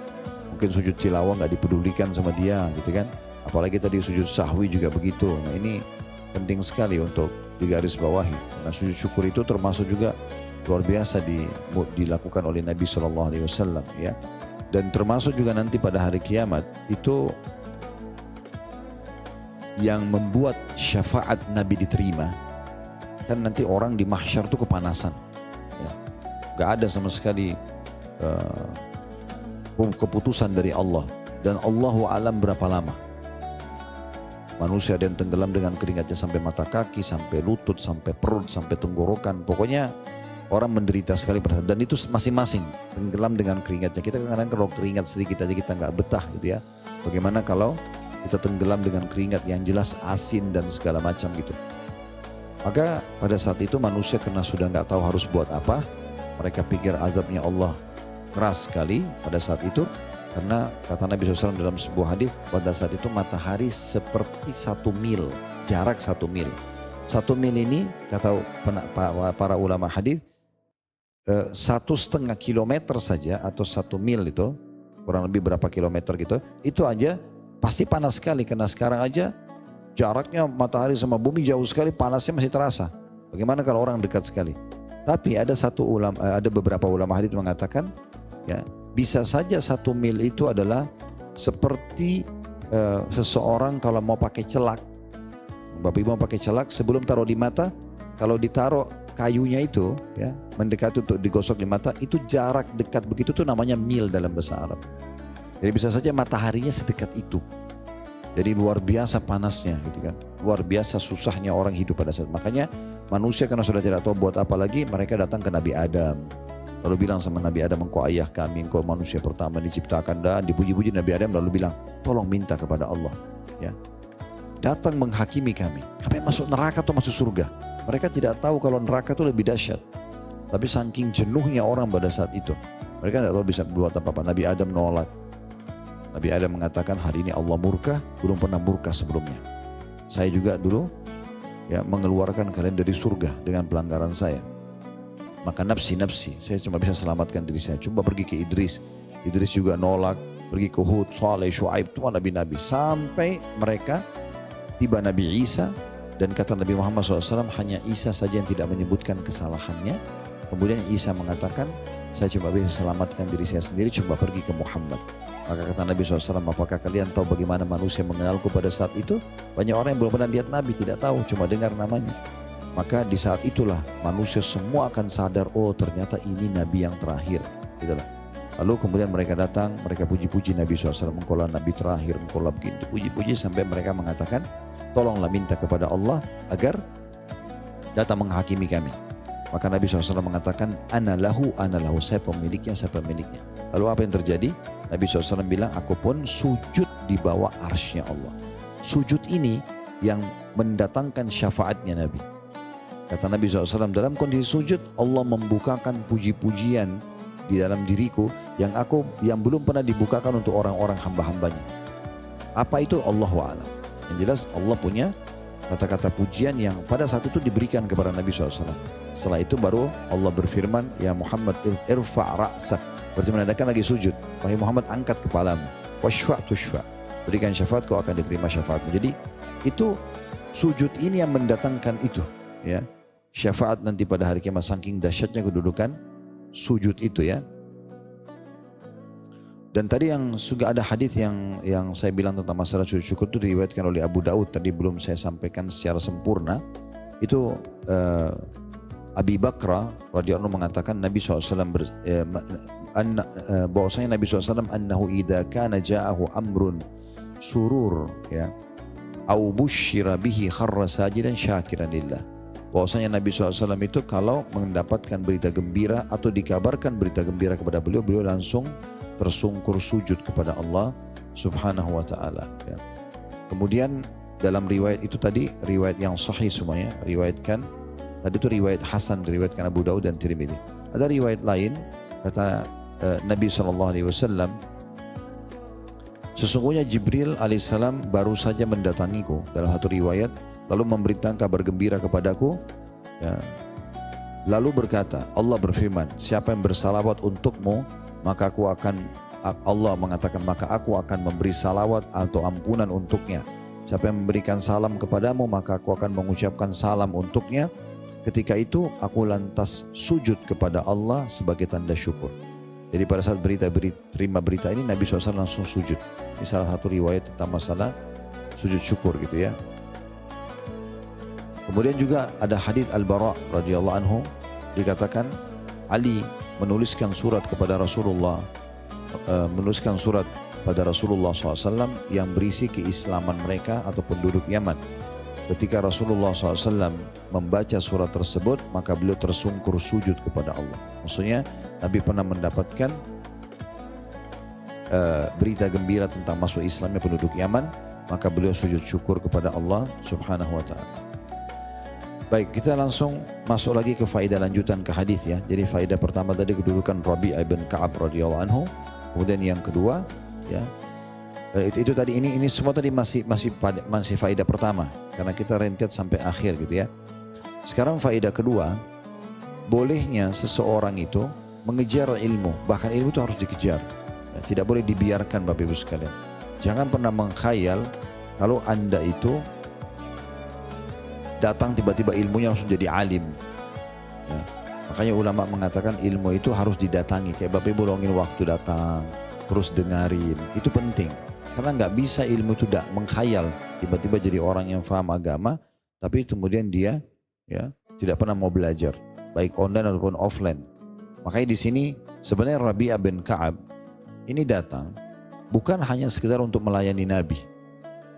Speaker 2: Mungkin sujud tilawah gak dipedulikan sama dia gitu kan. Apalagi tadi sujud sahwi juga begitu. Nah ini penting sekali untuk digaris bawahi. Karena sujud syukur itu termasuk juga luar biasa dilakukan oleh Nabi SAW ya. Dan termasuk juga nanti pada hari kiamat itu yang membuat syafaat Nabi diterima. Kan nanti orang di mahsyar itu kepanasan. Gak ada sama sekali keputusan dari Allah. Dan Allahu alam berapa lama. Manusia ada yang tenggelam dengan keringatnya sampai mata kaki, sampai lutut, sampai perut, sampai tenggorokan. Pokoknya orang menderita sekali pada saat. Dan itu masing-masing tenggelam dengan keringatnya. Kita kadang-kadang kalau keringat sedikit aja kita nggak betah gitu ya. Bagaimana kalau kita tenggelam dengan keringat yang jelas asin dan segala macam gitu. Maka pada saat itu manusia karena sudah nggak tahu harus buat apa, mereka pikir azabnya Allah keras sekali pada saat itu. Karena kata Nabi SAW dalam sebuah hadis, pada saat itu matahari seperti 1 mil, jarak 1 mil. 1 mil ini kata para ulama hadis, 1,5 kilometer saja atau 1 mil itu, kurang lebih berapa kilometer gitu, itu aja pasti panas sekali. Karena sekarang aja jaraknya matahari sama bumi jauh sekali, panasnya masih terasa. Bagaimana kalau orang dekat sekali? Tapi ada beberapa ulama hadis mengatakan, ya, bisa saja 1 mil itu adalah seperti seseorang kalau mau pakai celak. Bapak Ibu mau pakai celak, sebelum taruh di mata, kalau ditaruh kayunya itu ya mendekat untuk digosok di mata, itu jarak dekat begitu tuh namanya mil dalam bahasa Arab. Jadi bisa saja mataharinya sedekat itu. Jadi luar biasa panasnya gitu kan. Luar biasa susahnya orang hidup pada saat. Makanya manusia karena sudah tidak tahu buat apa lagi, mereka datang ke Nabi Adam. Lalu bilang sama Nabi Adam, engkau ayah kami, engkau manusia pertama diciptakan, dan dipuji-puji Nabi Adam. Lalu bilang, tolong minta kepada Allah, ya, datang menghakimi kami. Kami masuk neraka atau masuk surga? Mereka tidak tahu kalau neraka itu lebih dahsyat. Tapi saking jenuhnya orang pada saat itu, mereka tidak tahu bisa berbuat apa-apa. Nabi Adam nolak. Nabi Adam mengatakan, hari ini Allah murka, belum pernah murka sebelumnya. Saya juga dulu ya mengeluarkan kalian dari surga dengan pelanggaran saya. Maka nafsi, saya cuma bisa selamatkan diri saya. Coba pergi ke Idris. Idris juga nolak. Pergi ke Hud, Saleh, Shu'aib, semua nabi-nabi. Sampai mereka tiba Nabi Isa. Dan kata Nabi Muhammad SAW, hanya Isa saja yang tidak menyebutkan kesalahannya. Kemudian Isa mengatakan, saya cuma bisa selamatkan diri saya sendiri, coba pergi ke Muhammad. Maka kata Nabi SAW, apakah kalian tahu bagaimana manusia mengenalku pada saat itu? Banyak orang yang belum pernah lihat Nabi, tidak tahu, cuma dengar namanya. Maka di saat itulah manusia semua akan sadar, oh ternyata ini Nabi yang terakhir. Itulah. Lalu kemudian mereka datang, mereka puji-puji Nabi SAW, engkaulah Nabi terakhir, engkaulah begini, puji-puji sampai mereka mengatakan, tolonglah minta kepada Allah agar datang menghakimi kami. Maka Nabi SAW mengatakan, ana lahu, saya pemiliknya, saya pemiliknya. Lalu apa yang terjadi? Nabi SAW bilang, aku pun sujud di bawah arsy-Nya Allah. Sujud ini yang mendatangkan syafaatnya Nabi. Kata Nabi SAW, dalam kondisi sujud Allah membukakan puji-pujian di dalam diriku yang belum pernah dibukakan untuk orang-orang hamba-hambanya. Apa itu? Allahu a'lam. Yang jelas Allah punya kata-kata pujian yang pada saat itu diberikan kepada Nabi SAW. Setelah itu baru Allah berfirman, ya Muhammad irfa' ra'sak. Berarti menandakan lagi sujud. Wahai Muhammad, angkat kepalamu. Washfa' tushfa'. Berikan syafaat, kau akan diterima syafaatmu. Jadi itu sujud ini yang mendatangkan itu, ya. Syafaat nanti pada hari kiamat, saking dahsyatnya kedudukan sujud itu, ya. Dan tadi yang juga ada hadis yang saya bilang tentang masalah sujud syukur itu diriwayatkan oleh Abu Daud. Tadi belum saya sampaikan secara sempurna. Itu Abi Bakrah radhiyallahu anhu mengatakan Nabi SAW bahwasanya Nabi SAW annahu idza kana ja'ahu amrun surur, ya, au busyira bihi kharra sajidan syakiran lillah. Bahwasanya Nabi SAW itu kalau mendapatkan berita gembira atau dikabarkan berita gembira kepada beliau, beliau langsung tersungkur sujud kepada Allah Subhanahu wa ta'ala, ya. Kemudian dalam riwayat itu tadi, riwayat yang sahih semuanya, riwayatkan tadi itu riwayat Hasan, diriwayatkan Abu Daud dan Tirmidzi. Ada riwayat lain, kata Nabi SAW, sesungguhnya Jibril alaihissalam baru saja mendatangiku, dalam satu riwayat, lalu memberitakan kabar gembira kepadaku, ya. Lalu berkata, Allah berfirman, siapa yang bersalawat untukmu, maka Allah mengatakan, maka aku akan memberi salawat atau ampunan untuknya. Siapa yang memberikan salam kepadamu, maka aku akan mengucapkan salam untuknya. Ketika itu aku lantas sujud kepada Allah sebagai tanda syukur. Jadi pada saat terima berita ini, Nabi SAW langsung sujud. Ini salah satu riwayat tentang masalah sujud syukur gitu, ya. Kemudian juga ada hadits Al-Bara radhiyallahu anhu, dikatakan Ali menuliskan surat kepada Rasulullah, menuliskan surat pada Rasulullah SAW yang berisi keislaman mereka atau penduduk Yaman. Ketika Rasulullah SAW membaca surat tersebut, maka beliau tersungkur sujud kepada Allah. Maksudnya Nabi pernah mendapatkan berita gembira tentang masuk Islamnya penduduk Yaman, maka beliau sujud syukur kepada Allah Subhanahu wa ta'ala. Baik, kita langsung masuk lagi ke faedah lanjutan ke hadis ya. Jadi faedah pertama tadi kedudukan Rabi'ah bin Ka'ab radhiyallahu anhu. Kemudian yang kedua ya, itu tadi ini semua tadi masih faedah pertama karena kita rentet sampai akhir gitu ya. Sekarang faedah kedua, bolehnya seseorang itu mengejar ilmu, bahkan ilmu itu harus dikejar. Ya, tidak boleh dibiarkan Bapak Ibu sekalian. Jangan pernah mengkhayal kalau Anda itu datang tiba-tiba ilmunya langsung jadi alim. Ya. Makanya ulama mengatakan ilmu itu harus didatangi. Kayak Bapak Ibu luangin waktu datang, terus dengarin. Itu penting. Karena nggak bisa ilmu itu mengkhayal. Tiba-tiba jadi orang yang paham agama, tapi kemudian dia ya tidak pernah mau belajar. Baik online ataupun offline. Makanya di sini sebenarnya Rabi'ah bin Ka'ab ini datang bukan hanya sekedar untuk melayani Nabi.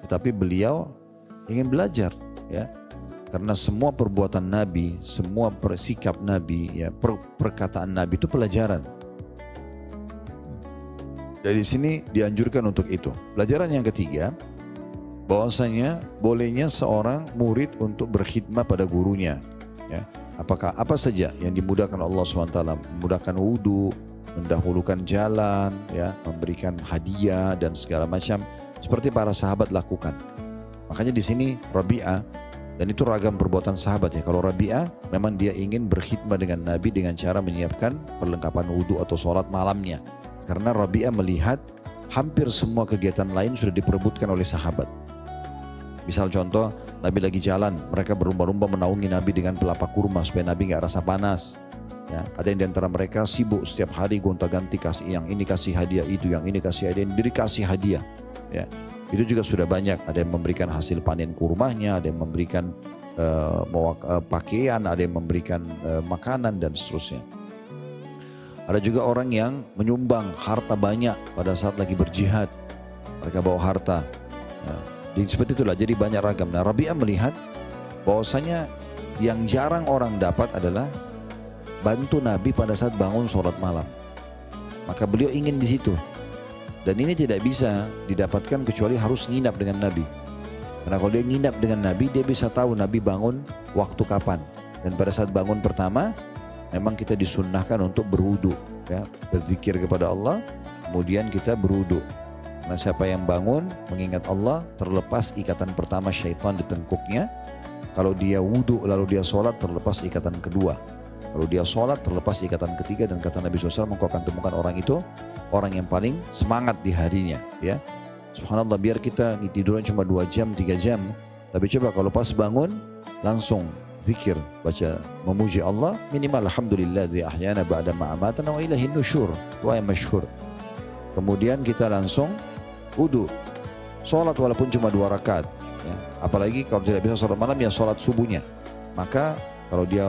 Speaker 2: Tetapi beliau ingin belajar ya. Karena semua perbuatan Nabi, semua sikap Nabi, ya, perkataan Nabi itu pelajaran. Dari sini dianjurkan untuk itu. Pelajaran yang ketiga, bahwasanya bolehnya seorang murid untuk berkhidmat pada gurunya. Ya. Apakah apa saja yang dimudahkan Allah SWT, memudahkan wudhu, mendahulukan jalan, ya, memberikan hadiah dan segala macam, seperti para sahabat lakukan. Makanya di sini Rabi'ah. Dan itu ragam perbuatan sahabat ya. Kalau Rabi'ah memang dia ingin berkhidmat dengan Nabi dengan cara menyiapkan perlengkapan wudhu atau sholat malamnya. Karena Rabi'ah melihat hampir semua kegiatan lain sudah diperebutkan oleh sahabat. Misal contoh, Nabi lagi jalan, mereka berlomba-lomba menaungi Nabi dengan pelapa kurma supaya Nabi gak rasa panas. Ya, ada yang diantara mereka sibuk setiap hari gonta-ganti, kasih yang ini kasih hadiah itu, yang ini kasih hadiah, yang ini dikasih hadiah. Ya. Itu juga sudah banyak, ada yang memberikan hasil panen kurmanya, ada yang memberikan pakaian, ada yang memberikan makanan dan seterusnya. Ada juga orang yang menyumbang harta banyak pada saat lagi berjihad, mereka bawa harta. Nah, seperti itulah, jadi banyak ragam. Nah, Rabi'ah melihat bahwasanya yang jarang orang dapat adalah bantu Nabi pada saat bangun sholat malam. Maka beliau ingin di situ. Dan ini tidak bisa didapatkan kecuali harus nginap dengan Nabi. Karena kalau dia nginap dengan Nabi, dia bisa tahu Nabi bangun waktu kapan. Dan pada saat bangun pertama, memang kita disunnahkan untuk berwudu, ya, berzikir kepada Allah, kemudian kita berwudu. Karena siapa yang bangun mengingat Allah, terlepas ikatan pertama syaitan di tengkuknya. Kalau dia wudu lalu dia sholat, terlepas ikatan kedua. Kalau dia sholat terlepas ikatan ketiga, dan kata Nabi SAW, engkau akan temukan orang itu orang yang paling semangat di harinya. Ya, subhanallah, biar kita tiduran cuma 2 jam, 3 jam, tapi coba kalau pas bangun langsung zikir, baca memuji Allah, minimal alhamdulilladzi ahyana ba'da ma amatana wa ilaihin nusyur, doa yang masyhur. Kemudian kita langsung wudu, sholat walaupun cuma 2 rakaat. Ya, apalagi kalau tidak bisa sholat malam, ya sholat subuhnya. Maka kalau dia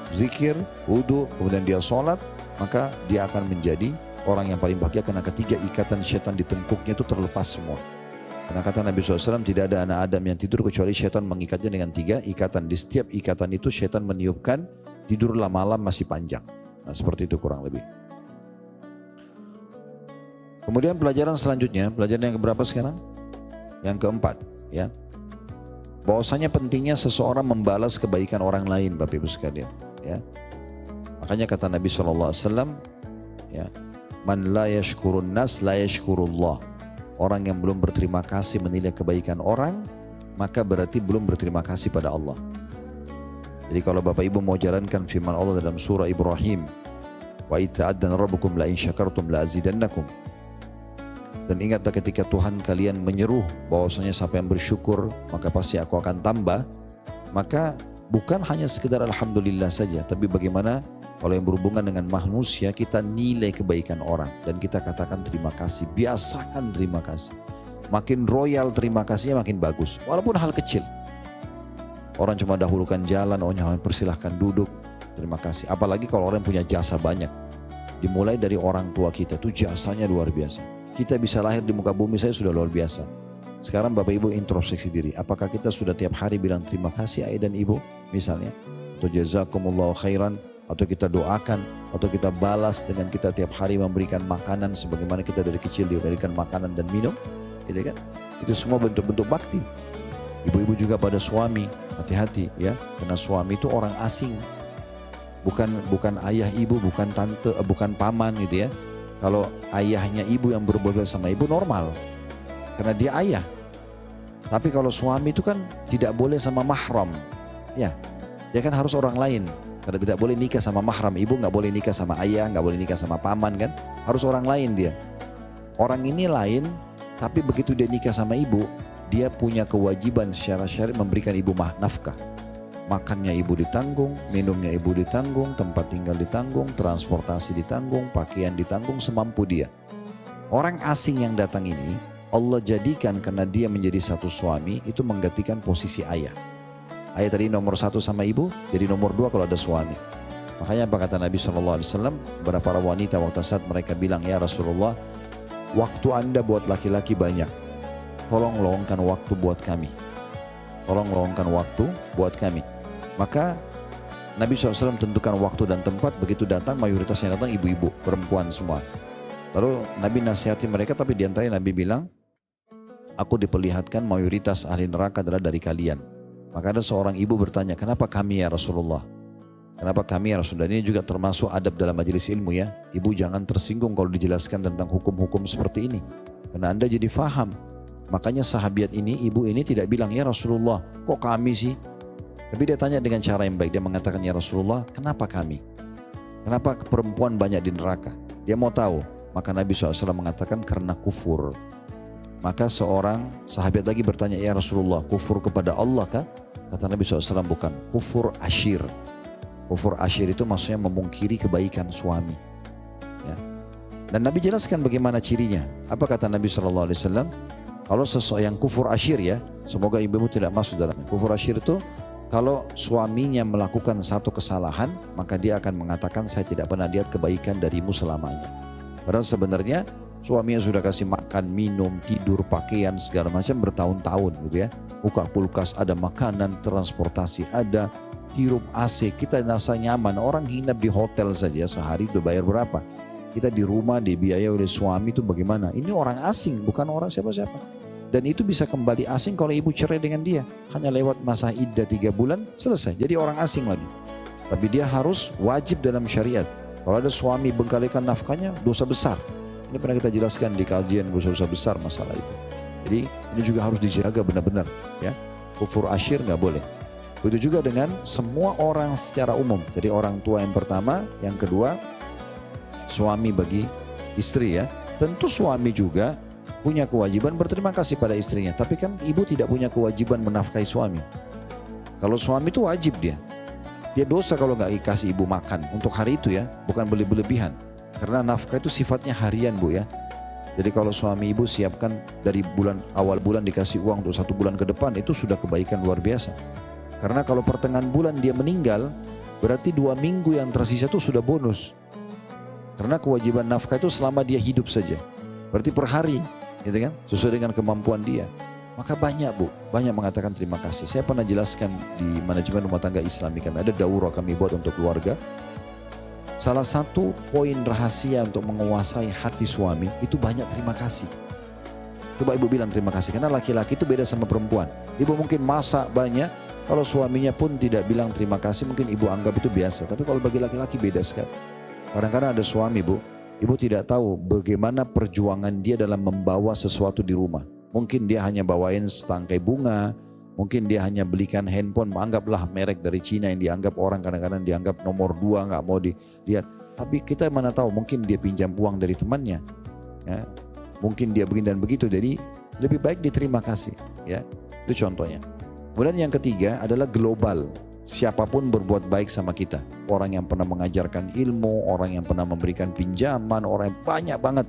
Speaker 2: zikir, wudu, kemudian dia sholat, maka dia akan menjadi orang yang paling bahagia karena ketiga ikatan syaitan di tengkuknya itu terlepas semua. Karena kata Nabi SAW, tidak ada anak Adam yang tidur kecuali syaitan mengikatnya dengan 3 ikatan. Di setiap ikatan itu syaitan meniupkan tidurlah malam masih panjang. Nah, seperti itu kurang lebih. Kemudian pelajaran selanjutnya, pelajaran yang keberapa sekarang? Yang keempat, ya. Bahwasanya pentingnya seseorang membalas kebaikan orang lain, Bapak Ibu sekalian. Ya. Makanya kata Nabi SAW, ya, man la yashkurun nas la yashkurullah. Orang yang belum berterima kasih menilai kebaikan orang, maka berarti belum berterima kasih pada Allah. Jadi kalau Bapak Ibu mau jalankan firman Allah dalam surah Ibrahim, wa ita'addan rabbukum la in syakartum la azidannakum. Dan ingatlah ketika Tuhan kalian menyeru bahwasanya siapa yang bersyukur maka pasti aku akan tambah. Maka bukan hanya sekedar alhamdulillah saja, tapi bagaimana kalau yang berhubungan dengan manusia, kita nilai kebaikan orang dan kita katakan terima kasih, biasakan terima kasih. Makin royal terima kasihnya makin bagus, walaupun hal kecil. Orang cuma dahulukan jalan, persilahkan duduk, terima kasih. Apalagi kalau orang punya jasa banyak, Dimulai dari orang tua kita, itu jasanya luar biasa. Kita bisa lahir di muka bumi saya sudah luar biasa. Sekarang Bapak Ibu introspeksi diri. Apakah kita sudah tiap hari bilang terima kasih ayah dan ibu misalnya? Atau jazakumullah khairan. Atau kita doakan. Atau kita balas dengan kita tiap hari memberikan makanan. Sebagaimana kita dari kecil diberikan makanan dan minum. Gitu kan? Itu semua bentuk-bentuk bakti. Ibu-ibu juga pada suami, hati-hati ya, karena suami itu orang asing, bukan ayah ibu, bukan tante, bukan paman gitu ya. Kalau ayahnya ibu yang berbuat sama ibu normal, karena dia ayah. Tapi kalau suami itu kan tidak boleh sama mahram, ya, dia kan harus orang lain. Karena tidak boleh nikah sama mahram, ibu nggak boleh nikah sama ayah, nggak boleh nikah sama paman kan, harus orang lain dia. Orang ini lain, tapi begitu dia nikah sama ibu, dia punya kewajiban secara syar'i memberikan ibu nafkah. Makannya ibu ditanggung, minumnya ibu ditanggung, tempat tinggal ditanggung, transportasi ditanggung, pakaian ditanggung semampu dia. Orang asing yang datang ini, Allah jadikan karena dia menjadi satu suami, itu menggantikan posisi ayah. Ayah tadi nomor 1 sama ibu, jadi nomor 2 kalau ada suami. Makanya apa kata Nabi SAW, kepada para wanita waktu saat mereka bilang, ya Rasulullah, waktu Anda buat laki-laki banyak. Tolong luangkan waktu buat kami. Tolong luangkan waktu buat kami. Maka Nabi SAW tentukan waktu dan tempat. Begitu datang, mayoritas yang datang ibu-ibu, perempuan semua. Lalu Nabi nasihati mereka, tapi diantaranya Nabi bilang, aku diperlihatkan mayoritas ahli neraka adalah dari kalian. Maka ada seorang ibu bertanya, kenapa kami ya Rasulullah? Kenapa kami ya Rasulullah? Ini juga termasuk adab dalam majelis ilmu ya. Ibu jangan tersinggung kalau dijelaskan tentang hukum-hukum seperti ini. Karena Anda jadi faham. Makanya sahabiat ini, ibu ini tidak bilang, ya Rasulullah, kok kami sih? Tapi dia tanya dengan cara yang baik. Dia mengatakan, ya Rasulullah, kenapa kami? Kenapa perempuan banyak di neraka? Dia mau tahu. Maka Nabi SAW mengatakan, karena kufur. Maka seorang sahabat lagi bertanya, ya Rasulullah, kufur kepada Allah kah? Kata Nabi SAW, bukan. Kufur asyir. Kufur asyir itu maksudnya memungkiri kebaikan suami. Ya. Dan Nabi jelaskan bagaimana cirinya. Apa kata Nabi SAW? Kalau seseorang yang kufur asyir ya, semoga ibu-ibu tidak masuk dalamnya. Kufur asyir itu kalau suaminya melakukan satu kesalahan, maka dia akan mengatakan saya tidak pernah lihat kebaikan darimu selamanya. Padahal sebenarnya suaminya sudah kasih makan, minum, tidur, pakaian segala macam bertahun-tahun gitu ya. Buka kulkas ada makanan, transportasi ada, hirup AC, kita rasa nyaman. Orang nginap di hotel saja sehari udah bayar berapa? Kita di rumah dibiayai oleh suami itu bagaimana? Ini orang asing, bukan orang siapa-siapa. Dan itu bisa kembali asing kalau ibu cerai dengan dia. Hanya lewat masa iddah 3 bulan, selesai. Jadi orang asing lagi. Tapi dia harus wajib dalam syariat. Kalau ada suami bengkalikan nafkahnya, dosa besar. Ini pernah kita jelaskan di kajian dosa-dosa besar masalah itu. Jadi ini juga harus dijaga benar-benar. Ya, kufur asyir nggak boleh. Begitu juga dengan semua orang secara umum. Jadi orang tua yang pertama, yang kedua, suami bagi istri ya. Tentu suami juga punya kewajiban berterima kasih pada istrinya. Tapi kan ibu tidak punya kewajiban menafkahi suami. Kalau suami itu wajib dia. Dia dosa kalau nggak kasih ibu makan untuk hari itu ya. Bukan berlebihan. Karena nafkah itu sifatnya harian bu ya. Jadi kalau suami ibu siapkan dari awal bulan dikasih uang untuk 1 bulan ke depan, itu sudah kebaikan luar biasa. Karena kalau pertengahan bulan dia meninggal, berarti 2 minggu yang tersisa itu sudah bonus. Karena kewajiban nafkah itu selama dia hidup saja. Berarti per hari. Gitu kan? Sesuai dengan kemampuan dia. Maka banyak bu, banyak mengatakan terima kasih. Saya pernah jelaskan di manajemen rumah tangga Islami, kan ada daurah kami buat untuk keluarga. Salah satu poin rahasia untuk menguasai hati suami itu banyak terima kasih. Coba ibu bilang terima kasih, karena laki-laki itu beda sama perempuan. Ibu mungkin masak banyak, kalau suaminya pun tidak bilang terima kasih, mungkin ibu anggap itu biasa. Tapi kalau bagi laki-laki beda sekali. Kadang-kadang ada suami bu, ibu tidak tahu bagaimana perjuangan dia dalam membawa sesuatu di rumah. Mungkin dia hanya bawain setangkai bunga, mungkin dia hanya belikan handphone, anggaplah merek dari Cina yang dianggap orang kadang-kadang dianggap nomor 2, nggak mau dilihat. Tapi kita mana tahu, mungkin dia pinjam uang dari temannya, ya. Mungkin dia begini dan begitu, jadi lebih baik diterima kasih. Ya, itu contohnya. Kemudian yang ketiga adalah global. Siapapun berbuat baik sama kita, orang yang pernah mengajarkan ilmu, orang yang pernah memberikan pinjaman, orang yang banyak banget,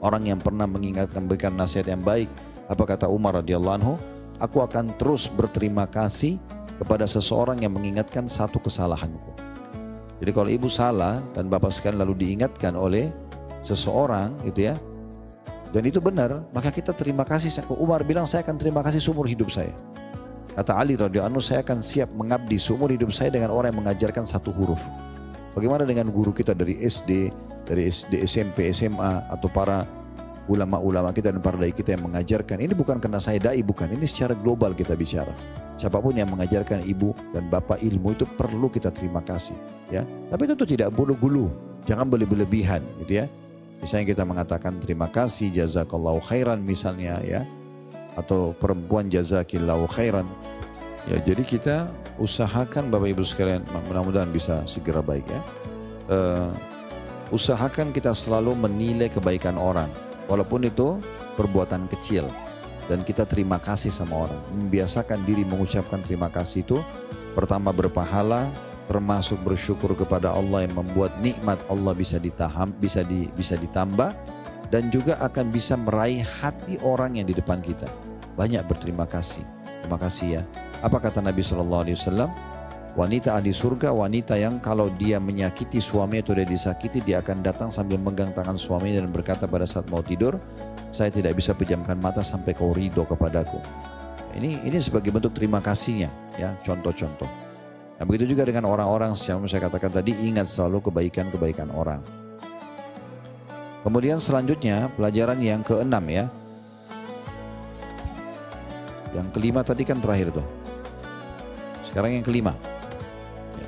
Speaker 2: orang yang pernah mengingatkan, memberikan nasihat yang baik. Apa kata Umar radhiyallahu anhu? Aku akan terus berterima kasih kepada seseorang yang mengingatkan satu kesalahanku. Jadi kalau ibu salah dan bapak sekalian lalu diingatkan oleh seseorang gitu ya, dan itu benar, maka kita terima kasih. Umar bilang, saya akan terima kasih seumur hidup saya. Kata Ali radhiyallahu anhu, saya akan siap mengabdi seumur hidup saya dengan orang yang mengajarkan satu huruf. Bagaimana dengan guru kita dari SD, SMP, SMA, atau para ulama-ulama kita dan para dai kita yang mengajarkan. Ini bukan karena saya dai, bukan. Ini secara global kita bicara. Siapapun yang mengajarkan ibu dan bapak ilmu itu perlu kita terima kasih. Ya, tapi tentu tidak bulu-bulu, jangan berlebihan, gitu ya. Misalnya kita mengatakan terima kasih, jazakallahu khairan misalnya ya, atau perempuan jazakillahu khairan. Ya, jadi kita usahakan Bapak Ibu sekalian, mudah-mudahan bisa segera baik ya. Usahakan kita selalu menilai kebaikan orang, walaupun itu perbuatan kecil, dan kita terima kasih sama orang. Membiasakan diri mengucapkan terima kasih itu pertama berpahala, termasuk bersyukur kepada Allah yang membuat nikmat Allah bisa ditambah, dan juga akan bisa meraih hati orang yang di depan kita. Banyak berterima kasih. Terima kasih ya. Apa kata Nabi SAW? Wanita ahli surga, wanita yang kalau dia menyakiti suami atau dia disakiti, dia akan datang sambil megang tangan suami dan berkata pada saat mau tidur, saya tidak bisa pejamkan mata sampai kau ridho kepadaku. Ini sebagai bentuk terima kasihnya ya, contoh-contoh. Nah, begitu juga dengan orang-orang, yang saya katakan tadi, ingat selalu kebaikan-kebaikan orang. Kemudian selanjutnya pelajaran yang keenam ya. Yang kelima tadi kan terakhir tuh. Sekarang yang kelima. Ya.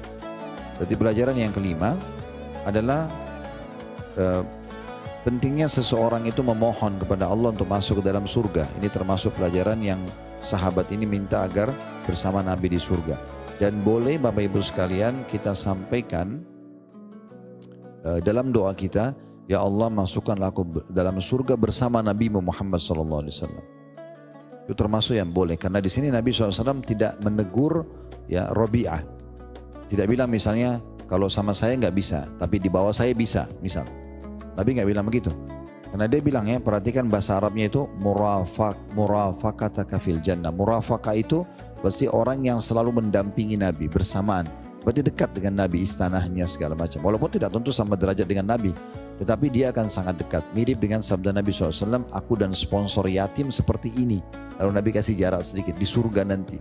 Speaker 2: Berarti pelajaran yang kelima adalah pentingnya seseorang itu memohon kepada Allah untuk masuk ke dalam surga. Ini termasuk pelajaran yang sahabat ini minta agar bersama Nabi di surga. Dan boleh Bapak Ibu sekalian kita sampaikan dalam doa kita, ya Allah masukkanlah aku dalam surga bersama Nabi Muhammad SAW. Itu termasuk yang boleh, karena di sini Nabi SAW tidak menegur ya Rabi'ah. Tidak bilang misalnya kalau sama saya nggak bisa, tapi di bawah saya bisa, misal. Nabi nggak bilang begitu. Karena dia bilang ya, perhatikan bahasa Arabnya itu murafaqataka fil jannah. Murafaqah itu berarti orang yang selalu mendampingi Nabi bersamaan. Berarti dekat dengan Nabi, istanahnya segala macam. Walaupun tidak tentu sama derajat dengan Nabi, tetapi dia akan sangat dekat. Mirip dengan sabda Nabi SAW, aku dan sponsor yatim seperti ini. Lalu Nabi kasih jarak sedikit, di surga nanti.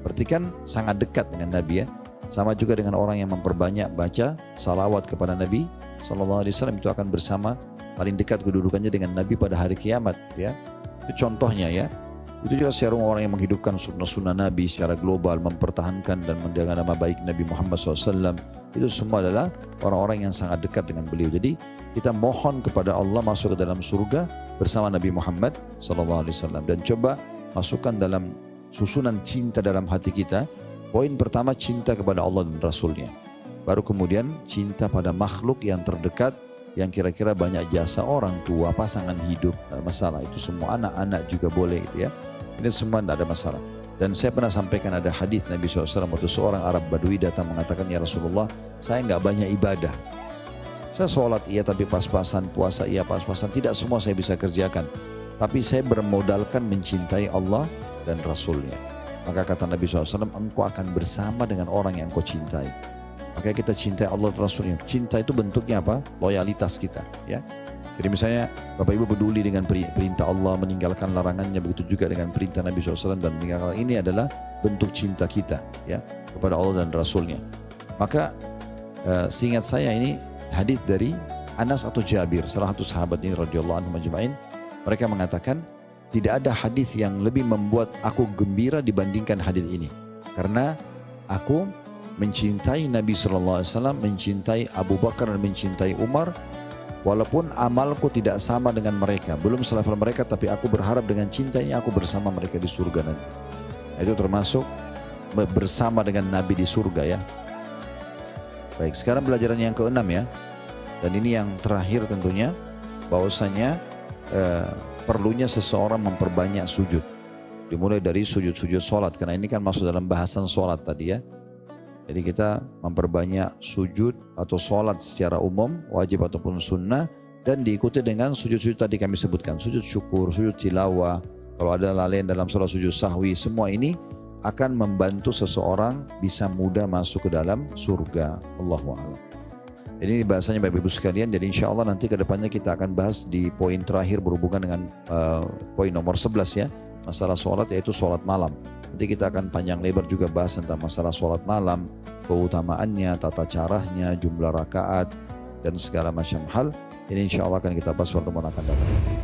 Speaker 2: Berarti kan sangat dekat dengan Nabi ya. Sama juga dengan orang yang memperbanyak baca salawat kepada Nabi SAW, itu akan bersama paling dekat kedudukannya dengan Nabi pada hari kiamat ya. Itu contohnya ya. Itu juga secara orang yang menghidupkan sunnah-sunnah Nabi secara global, mempertahankan dan menjaga nama baik Nabi Muhammad SAW. Itu semua adalah orang-orang yang sangat dekat dengan beliau. Jadi kita mohon kepada Allah masuk ke dalam surga bersama Nabi Muhammad SAW. Dan coba masukkan dalam susunan cinta dalam hati kita. Poin pertama, cinta kepada Allah dan Rasulnya. Baru kemudian cinta pada makhluk yang terdekat, yang kira-kira banyak jasa, orang tua, pasangan hidup, tidak ada masalah. Itu semua, anak-anak juga boleh gitu ya. Ini semua tidak ada masalah. Dan saya pernah sampaikan ada hadis Nabi SAW waktu seorang Arab Badui datang mengatakan, ya Rasulullah, saya nggak banyak ibadah. Saya sholat iya tapi pas-pasan, puasa iya pas-pasan, tidak semua saya bisa kerjakan. Tapi saya bermodalkan mencintai Allah dan Rasulnya. Maka kata Nabi SAW, engkau akan bersama dengan orang yang engkau cintai. Maka kita cintai Allah dan Rasulnya. Cinta itu bentuknya apa? Loyalitas kita ya. Jadi misalnya Bapak Ibu peduli dengan perintah Allah, meninggalkan larangannya, begitu juga dengan perintah Nabi SAW dan meninggalkan, ini adalah bentuk cinta kita ya kepada Allah dan Rasulnya. Maka seingat saya ini hadis dari Anas atau Jabir, salah satu sahabat ini radhiyallahu anhum ajma'in. Mereka mengatakan tidak ada hadis yang lebih membuat aku gembira dibandingkan hadis ini, karena aku mencintai Nabi SAW, mencintai Abu Bakar dan mencintai Umar. Walaupun amalku tidak sama dengan mereka, belum selevel mereka, tapi aku berharap dengan cintanya aku bersama mereka di surga nanti. Itu termasuk bersama dengan Nabi di surga ya. Baik, sekarang pelajaran yang keenam ya. Dan ini yang terakhir tentunya, bahwasanya perlunya seseorang memperbanyak sujud. Dimulai dari sujud-sujud sholat, karena ini kan masuk dalam bahasan sholat tadi ya. Jadi kita memperbanyak sujud atau sholat secara umum, wajib ataupun sunnah, dan diikuti dengan sujud-sujud tadi kami sebutkan. Sujud syukur, sujud tilawah, kalau ada lalaian dalam sholat sujud sahwi, semua ini akan membantu seseorang bisa mudah masuk ke dalam surga. Allahu a'lam. Ini bahasanya Bapak Ibu sekalian, jadi insya Allah nanti ke depannya kita akan bahas di poin terakhir berhubungan dengan poin nomor 11 ya. Masalah sholat yaitu sholat malam. Nanti kita akan panjang lebar juga bahas tentang masalah sholat malam, keutamaannya, tata caranya, jumlah rakaat, dan segala macam hal. Ini insya Allah akan kita bahas pertemuan akan datang.